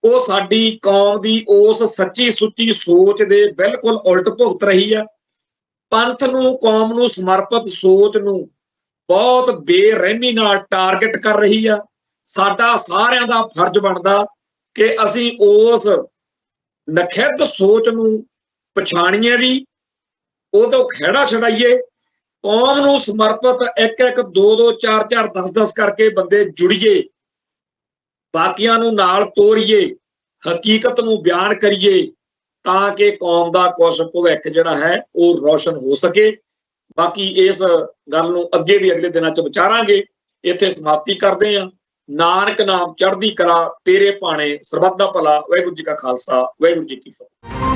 ਉਹ ਸਾਡੀ ਕੌਮ ਦੀ ਉਸ ਸੱਚੀ ਸੁੱਚੀ ਸੋਚ ਦੇ ਬਿਲਕੁਲ ਉਲਟ ਭੁਗਤ ਰਹੀ ਆ। ਪੰਥ ਨੂੰ, ਕੌਮ ਨੂੰ ਸਮਰਪਿਤ ਸੋਚ ਨੂੰ ਬਹੁਤ ਬੇਰਹਿਮੀ ਨਾਲ ਟਾਰਗੇਟ ਕਰ ਰਹੀ ਆ। ਸਾਡਾ ਸਾਰਿਆਂ ਦਾ ਫਰਜ਼ ਬਣਦਾ ਕਿ ਅਸੀਂ ਉਸ ਨਖਿੱਧ ਸੋਚ ਨੂੰ ਪਛਾਣੀਏ ਵੀ, ਉਹ ਤੋਂ ਖਹਿੜਾ ਛਡਾਈਏ। ਕੌਮ ਨੂੰ ਸਮਰਪਿਤ 1-1, 2-2, 4-4, 10-10 ਕਰਕੇ ਬੰਦੇ ਜੁੜੀਏ, ਬਾਕੀਆਂ ਨੂੰ ਨਾਲ ਤੋਰੀਏ, ਹਕੀਕਤ ਨੂੰ ਬਿਆਨ ਕਰੀਏ ਤਾਂ ਕਿ ਕੌਮ ਦਾ ਕੁਛ ਭਵਿੱਖ ਜਿਹੜਾ ਹੈ ਉਹ ਰੌਸ਼ਨ ਹੋ ਸਕੇ। ਬਾਕੀ ਇਸ ਗੱਲ ਨੂੰ ਅੱਗੇ ਵੀ ਅਗਲੇ ਦਿਨਾਂ 'ਚ ਵਿਚਾਰਾਂਗੇ। ਇੱਥੇ ਸਮਾਪਤੀ ਕਰਦੇ ਹਾਂ। ਨਾਨਕ ਨਾਮ ਚੜ੍ਹਦੀ ਕਲਾ, ਤੇਰੇ ਭਾਣੇ ਸਰਬੱਤ ਦਾ ਭਲਾ। ਵਾਹਿਗੁਰੂ ਜੀ ਕਾ ਖਾਲਸਾ, ਵਾਹਿਗੁਰੂ ਜੀ ਕੀ ਫਤਿਹ।